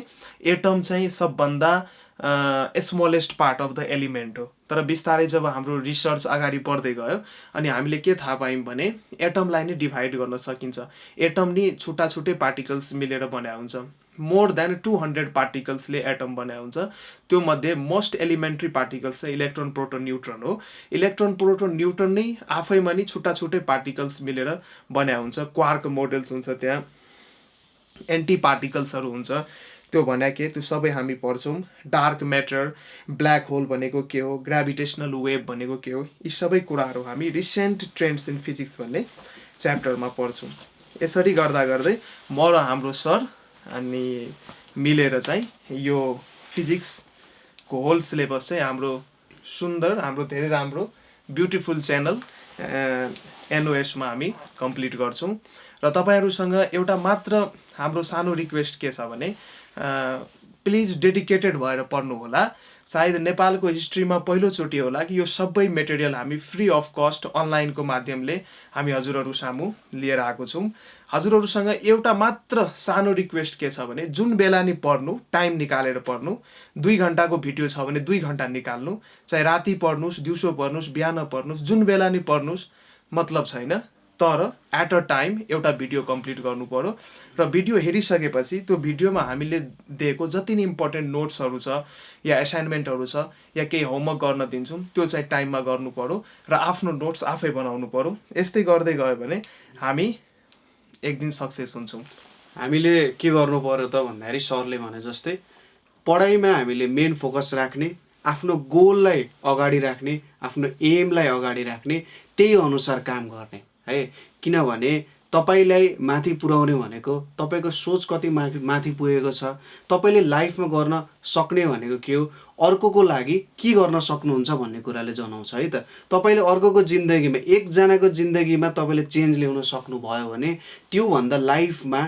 एटम चाहिँ सबभन्दा smallest part of the element हो तर बिस्तारै जब हाम्रो रिसर्च अगाडि बढ्दै गयो अनि हामीले के थाहा पायौँ भने एटमलाई नै डिभाइड गर्न सकिन्छ एटम नि छुट्टा छुट्टै पार्टिकल्स मिलेर बनाएको हुन्छ मोर देन 200 पार्टिकल्सले एटम बनाएको हुन्छ त्यो मध्ये मोस्ट एलिमेन्ट्री पार्टिकल्स चाहिँ इलेक्ट्रोन प्रोटोन न्युट्रोन हो इलेक्ट्रोन प्रोटोन न्युट्रोन नै आफैमा नि छुट्टा छुट्टै पार्टिकल्स मिलेर बनाएको हुन्छ क्वार्क मोडेल्स हुन्छ त्यहाँ एन्टी पार्टिकल्सहरू हुन्छ त्यो भने के त्यो सबै हामी पढ्छौँ डार्क म्याटर ब्ल्याक होल भनेको के हो ग्राभिटेसनल वेभ भनेको के हो यी सबै कुराहरू हामी रिसेन्ट ट्रेन्ड्स इन फिजिक्स भन्ने च्याप्टरमा पढ्छौँ यसरी गर्दा गर्दै म र हाम्रो सर अनि मिलेर चाहिँ यो फिजिक्सको होल सिलेबस चाहिँ हाम्रो सुन्दर हाम्रो धेरै राम्रो ब्युटिफुल च्यानल एनओएसमा हामी कम्प्लिट गर्छौँ र तपाईँहरूसँग एउटा मात्र हाम्रो सानो रिक्वेस्ट के छ भने प्लिज डेडिकेटेड भएर पढ्नु होला सायद नेपालको हिस्ट्रीमा पहिलोचोटि होला कि यो सबै मेटेरियल हामी फ्री अफ कस्ट अनलाइनको माध्यमले हामी हजुरहरू सामु लिएर आएको छौँ हजुरहरूसँग एउटा मात्र सानो रिक्वेस्ट के छ भने जुन बेला नि पढ्नु टाइम निकालेर पढ्नु 2 घण्टाको भिडियो छ भने 2 घण्टा निकाल्नु चाहे राति पढ्नुस् दिउँसो पढ्नुस् बिहान पढ्नुस् जुन बेला नि पढ्नुस् मतलब छैन तर एट अ टाइम एउटा भिडियो कम्प्लिट गर्नु पर्यो र भिडियो हेरिसकेपछि त्यो भिडियोमा हामीले दिएको जति नि इम्पोर्टेन्ट नोट्सहरू छ या असाइनमेन्टहरू छ या केही होमवर्क गर्न दिन्छौँ त्यो चाहिँ टाइममा गर्नु पर्यो र आफ्नो नोट्स आफै बनाउनु पर्यो यस्तै गर्दै गयो भने हामी एक दिन सक्सेस हुन्छौँ हामीले के गर्नु पर्यो त भन्दाखेरि सरले भने जस्तै पढाइमा हामीले मेन फोकस राख्ने आफ्नो गोललाई अगाडि राख्ने आफ्नो एमलाई अगाडि राख्ने त्यही अनुसार काम गर्ने है किनभने तपाईँलाई माथि पुर्याउने भनेको तपाईँको सोच कति माथि पुगेको छ, तपाईँले लाइफमा गर्न सक्ने भनेको के हो, अर्कोको लागि के गर्न सक्नुहुन्छ भन्ने कुराले जनाउँछ है त। तपाईँले अर्कोको जिन्दगीमा, एकजनाको जिन्दगीमा तपाईँले चेन्ज ल्याउन सक्नुभयो भने त्योभन्दा लाइफमा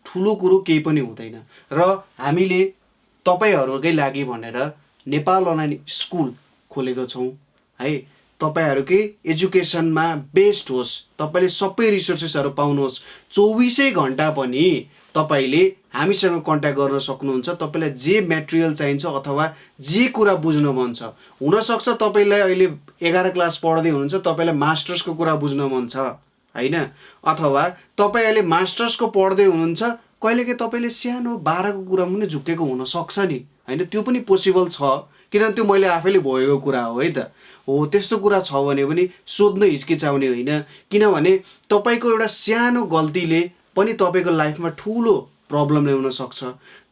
ठुलो कुरो केही पनि हुँदैन। र हामीले तपाईँहरूकै लागि भनेर नेपाल अनलाइन स्कुल खोलेको छौँ है। तपाईँहरूकै एजुकेसनमा बेस्ट होस्, तपाईँले सबै रिसोर्सेसहरू पाउनुहोस्। 24 घन्टा पनि तपाईँले हामीसँग कन्ट्याक्ट गर्न सक्नुहुन्छ। तपाईँलाई जे मेटेरियल चाहिन्छ अथवा जे कुरा बुझ्न मन छ, हुनसक्छ तपाईँलाई अहिले 11 क्लास पढ्दै हुनुहुन्छ, तपाईँलाई मास्टर्सको कुरा बुझ्न मन छ होइन, अथवा तपाईँ अहिले मास्टर्सको पढ्दै हुनुहुन्छ, कहिलेकाहीँ तपाईँले सानो 12को कुरा पनि झुकेको हुनसक्छ नि होइन, त्यो पनि पोसिबल छ, किनभने त्यो मैले आफैले भोगेको कुरा हो है त। हो त्यस्तो कुरा छ भने पनि सोध्न हिचकिचाउने होइन, किनभने तपाईँको एउटा सानो गल्तीले पनि तपाईँको लाइफमा ठुलो प्रब्लम ल्याउन सक्छ।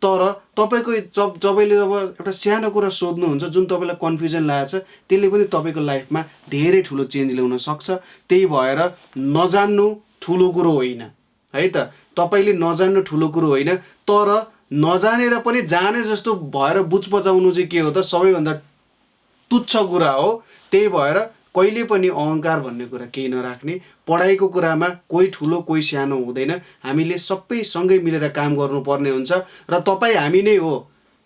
तर तपाईँको जबले अब एउटा सानो कुरा सोध्नुहुन्छ जुन तपाईँलाई कन्फ्युजन लागेको छ, त्यसले पनि तपाईँको लाइफमा धेरै ठुलो चेन्ज ल्याउन सक्छ। त्यही भएर नजान्नु ठुलो कुरो होइन है त, तपाईँले नजान्नु ठुलो कुरो होइन, तर नजानेर पनि जाने जस्तो भएर बुझ पचाउनु चाहिँ के हो त, सबैभन्दा तुच्छ कुरा हो। त्यही भएर कहिले पनि अहङ्कार भन्ने कुरा केही नराख्ने, पढाइको कुरामा कोही ठुलो कोही सानो हुँदैन, हामीले सबै सँगै मिलेर काम गर्नुपर्ने हुन्छ। र तपाईँ हामी नै हो,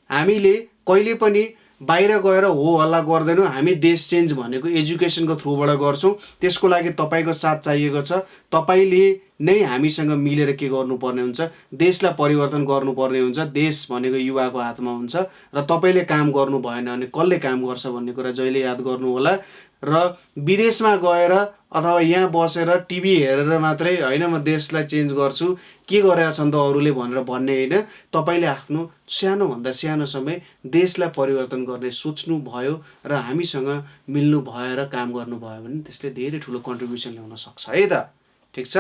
हामीले कहिले पनि बाहिर गएर हो हल्ला गर्दैनौँ। हामी देश चेन्ज भनेको एजुकेसनको थ्रुबाट गर्छौँ, त्यसको लागि तपाईँको साथ चाहिएको छ। तपाईँले नै हामीसँग मिलेर के गर्नुपर्ने हुन्छ, देशलाई परिवर्तन गर्नुपर्ने हुन्छ। देश भनेको युवाको हातमा हुन्छ र तपाईँले काम गर्नु भएन भने कसले काम गर्छ भन्ने कुरा जहिले याद गर्नु होला। र विदेशमा गएर अथवा यहाँ बसेर टिभी हेरेर मात्रै होइन म देशलाई चेन्ज गर्छु, के गरेका छन् त अरूले भनेर भन्ने होइन। तपाईँले आफ्नो सानोभन्दा सानो समय देशलाई परिवर्तन गर्ने सोच्नु भयो र हामीसँग मिल्नु भयो र काम गर्नुभयो भने त्यसले धेरै ठुलो कन्ट्रिब्युसन ल्याउन सक्छ है त। ठिक छ,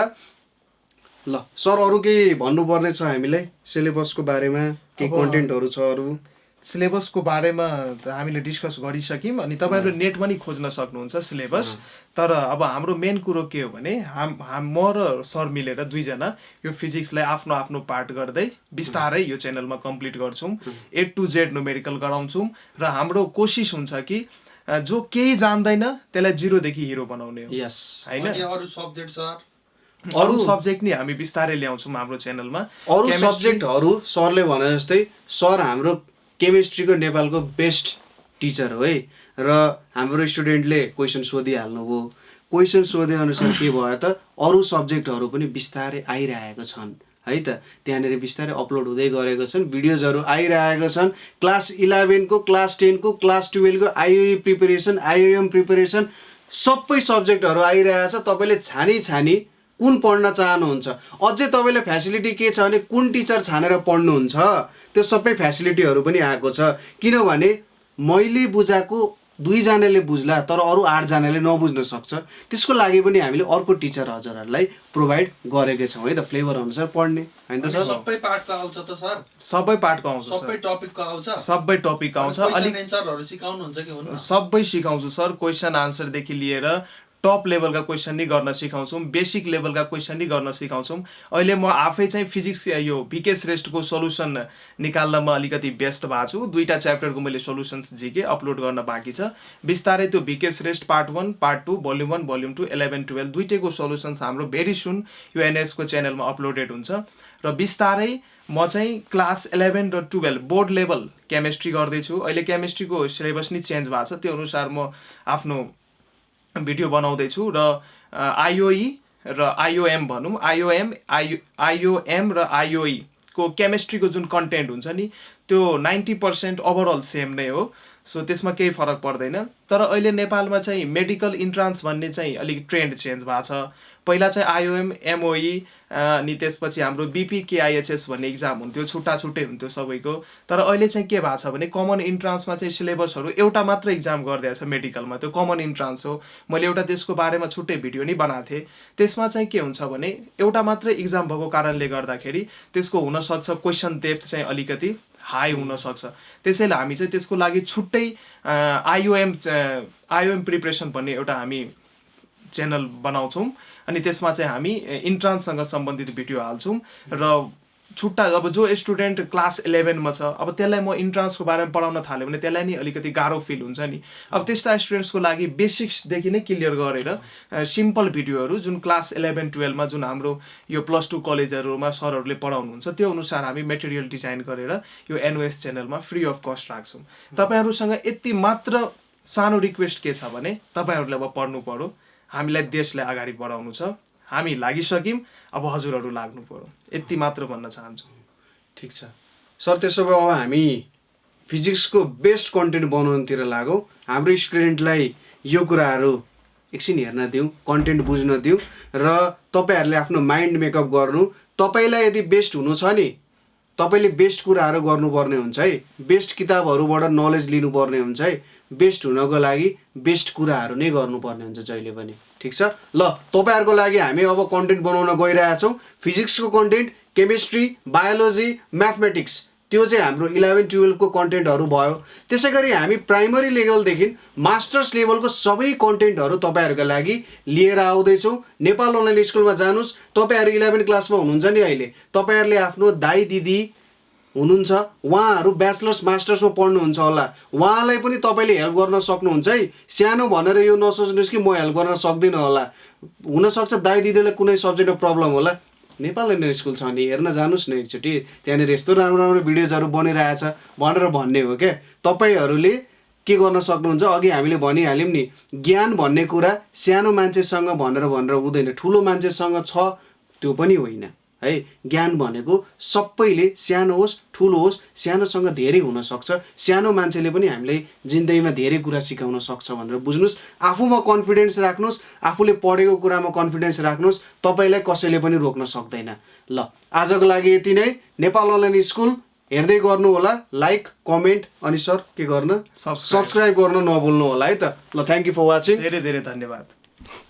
ल सर अरू केही भन्नुपर्ने छ हामीलाई सिलेबसको बारेमा, केही कन्टेन्टहरू छ अरू? सिलेबसको बारेमा हामीले डिस्कस गरिसक्यौँ, अनि तपाईँहरू नेटमा नि खोज्न सक्नुहुन्छ सिलेबस। तर अब हाम्रो मेन कुरो के हो भने म र सर मिलेर दुईजना यो फिजिक्सलाई आफ्नो आफ्नो पार्ट गर्दै बिस्तारै यो च्यानलमा कम्प्लिट गर्छौँ। A to Z न्युमेरिकल गराउँछौँ र हाम्रो कोसिस हुन्छ कि जो केही जान्दैन त्यसलाई जिरोदेखि हिरो बनाउने हो। यस होइन, अरू सब्जेक्ट सर, अरू सब्जेक्ट नि हामी बिस्तारै ल्याउँछौँ हाम्रो च्यानलमा। अरू सब्जेक्टहरू सरले भने जस्तै सर हाम्रो केमिस्ट्रीको नेपालको बेस्ट टिचर हो है। र हाम्रो स्टुडेन्टले क्वेसन सोधिहाल्नुभयो, क्वेसन सोधे अनुसार के भयो त अरू सब्जेक्टहरू पनि बिस्तारै आइरहेको छन् है त। त्यहाँनिर बिस्तारै अपलोड हुँदै गरेको छन्, भिडियोजहरू आइरहेको छन्। क्लास 11 को, क्लास 10 को, क्लास 12 को आइओई प्रिपरेसन, आइओएम प्रिपरेसन सबै सब्जेक्टहरू आइरहेको छ। तपाईँले छानी कुन पढ्न चाहनुहुन्छ, अझै तपाईँले फ्यासिलिटी के छ भने कुन टिचर छानेर पढ्नुहुन्छ, त्यो सबै फ्यासिलिटीहरू पनि आएको छ। किनभने मैले बुझाएको 2 जनाले बुझ्ला तर अरू 8 जनाले नबुझ्न सक्छ, त्यसको लागि पनि हामीले अर्को टिचर हजुरहरूलाई प्रोभाइड गरेकै छौँ है त, फ्लेभर अनुसार पढ्ने होइन त सर। सबै पार्टको आउँछ त सर? सबै पार्टको आउँछ, सबै टपिकको आउँछ, सबै टपिक आउँछ। अलिक एन्सरहरू सिकाउनुहुन्छ कि हुन्न? सबै सिकाउँछु सर, क्वेसन आन्सरदेखि लिएर टप लेभलका क्वेसन नि गर्न सिकाउँछौँ, बेसिक लेभलका क्वेसन नि गर्न सिकाउँछौँ। अहिले म आफै चाहिँ फिजिक्स यो भिके श्रेष्ठको सोल्युसन निकाल्नमा अलिकति व्यस्त भएको छु। 2टा च्याप्टरको मैले सोल्युसन्स झिके अपलोड गर्न बाँकी छ। बिस्तारै त्यो VK Shrestha part 1, part 2, volume 1, volume 2, 11, 12 दुईटैको सोल्युसन्स हाम्रो भेरी सुन यो एनएसको च्यानलमा अपलोडेड हुन्छ। र बिस्तारै म चाहिँ क्लास 11 र 12 बोर्ड लेभल केमिस्ट्री गर्दैछु। अहिले केमिस्ट्रीको सिलेबस नि चेन्ज भएको छ, त्यो अनुसार म आफ्नो भिडियो बनाउँदैछु। र आइओई र आइओएम भनौँ, आइओएम र आइओई को केमिस्ट्रीको जुन कन्टेन्ट हुन्छ नि त्यो 90% ओभरअल सेम नै हो, सो त्यसमा केही फरक पर्दैन। तर अहिले नेपालमा चाहिँ मेडिकल इन्ट्रान्स भन्ने चाहिँ अलिक ट्रेन्ड चेन्ज भएको छ। पहिला चाहिँ आइओएम, एमओई अनि त्यसपछि हाम्रो बिपिकेआइएचएस भन्ने इक्जाम हुन्थ्यो, छुट्टा छुट्टै हुन्थ्यो सबैको। तर अहिले चाहिँ के भएको छ भने कमन इन्ट्रान्समा चाहिँ सिलेबसहरू एउटा मात्र इक्जाम गरिदिएको छ मेडिकलमा, त्यो कमन इन्ट्रान्स हो। मैले एउटा त्यसको बारेमा छुट्टै भिडियो नि बनाएको थिएँ। त्यसमा चाहिँ के हुन्छ भने एउटा मात्रै इक्जाम भएको कारणले गर्दाखेरि त्यसको हुनसक्छ क्वेसन डेप्थ चाहिँ अलिकति हाई हुनसक्छ। त्यसैले हामी चाहिँ त्यसको लागि छुट्टै आइओएम प्रिपरेसन भन्ने एउटा हामी च्यानल बनाउँछौँ अनि त्यसमा चाहिँ हामी इन्ट्रान्ससँग सम्बन्धित भिडियो हाल्छौँ र छुट्टा अब जो स्टुडेन्ट क्लास 11 मा छ अब त्यसलाई म इन्ट्रान्सको बारेमा पढाउन थाल्यो भने त्यसलाई नि अलिकति गाह्रो फिल हुन्छ नि। अब त्यस्ता स्टुडेन्ट्सको लागि बेसिक्सदेखि नै क्लियर गरेर सिम्पल भिडियोहरू जुन क्लास 11 12 मा जुन हाम्रो यो +2 कलेजहरूमा सरहरूले पढाउनुहुन्छ त्यो अनुसार हामी मेटेरियल डिजाइन गरेर यो एनओएस च्यानलमा फ्री अफ कस्ट राख्छौँ। तपाईँहरूसँग यति मात्र सानो रिक्वेस्ट के छ भने तपाईँहरूले अब पढ्नु पर्यो, हामीलाई देशलाई अगाडि बढाउनु छ, हामी लागिसक्यौँ, अब हजुरहरू लाग्नु पर्यो, यति मात्र भन्न चाहन्छु। ठिक छ सर, त्यसो भए अब हामी फिजिक्सको बेस्ट कन्टेन्ट बनाउनुतिर लागौँ, हाम्रो स्टुडेन्टलाई यो कुराहरू एकछिन हेर्न दिउँ, कन्टेन्ट बुझ्न दिउँ र तपाईँहरूले आफ्नो माइन्ड मेकअप गर्नु। तपाईँलाई यदि बेस्ट हुनु छ नि तपाईँले बेस्ट कुराहरू गर्नुपर्ने हुन्छ है, बेस्ट किताबहरूबाट नलेज लिनुपर्ने हुन्छ है, बेस्ट हुनको लागि बेस्ट कुराहरू नै गर्नुपर्ने हुन्छ जहिले पनि। ठिक छ ल, तपाईँहरूको लागि हामी अब कन्टेन्ट बनाउन गइरहेछौँ। फिजिक्सको कन्टेन्ट, केमिस्ट्री, बायोलोजी, म्याथमेटिक्स, त्यो चाहिँ हाम्रो 11 12 को कन्टेन्टहरू भयो। त्यसै गरी हामी प्राइमरी लेभलदेखि मास्टर्स लेभलको सबै कन्टेन्टहरू तपाईँहरूको लागि लिएर आउँदैछौँ। नेपाल अनलाइन स्कुलमा जानुहोस्, तपाईँहरू 11 क्लासमा हुनुहुन्छ नि अहिले, तपाईँहरूले आफ्नो दाइ दिदी हुनुहुन्छ, उहाँहरू ब्याचलर्स मास्टर्समा पढ्नुहुन्छ होला, उहाँलाई पनि तपाईँले हेल्प गर्न सक्नुहुन्छ है। सानो भनेर यो नसोच्नुहोस् कि म हेल्प गर्न सक्दिनँ होला, हुनसक्छ दाइ दिदीलाई कुनै सब्जेक्टमा प्रब्लम होला, नेपाल इन्डियन स्कुल छ नि हेर्न जानुहोस् न एकचोटि, त्यहाँनिर यस्तो राम्रो राम्रो भिडियोजहरू बनिरहेछ भनेर भन्ने हो क्या। तपाईँहरूले के गर्न सक्नुहुन्छ, अघि हामीले भनिहाल्यौँ नि, ज्ञान भन्ने कुरा सानो मान्छेसँग भनेर हुँदैन, ठुलो मान्छेसँग छ त्यो पनि होइन है। ज्ञान भनेको सबैले, सानो होस् ठुलो होस्, सानोसँग धेरै हुनसक्छ, सानो मान्छेले पनि हामीलाई जिन्दगीमा धेरै कुरा सिकाउन सक्छ भनेर बुझ्नुहोस्। आफूमा कन्फिडेन्स राख्नुहोस्, आफूले पढेको कुरामा कन्फिडेन्स राख्नुहोस्, तपाईँलाई कसैले पनि रोक्न सक्दैन। ल आजको लागि यति नै। नेपाल अनलाइन स्कुल हेर्दै गर्नु होला, लाइक कमेन्ट अनि सर के गर्न, सब्सक्राइब गर्न नभुल्नु होला है त। ल थ्याङ्क यू फर वाचिङ, धेरै धेरै धन्यवाद।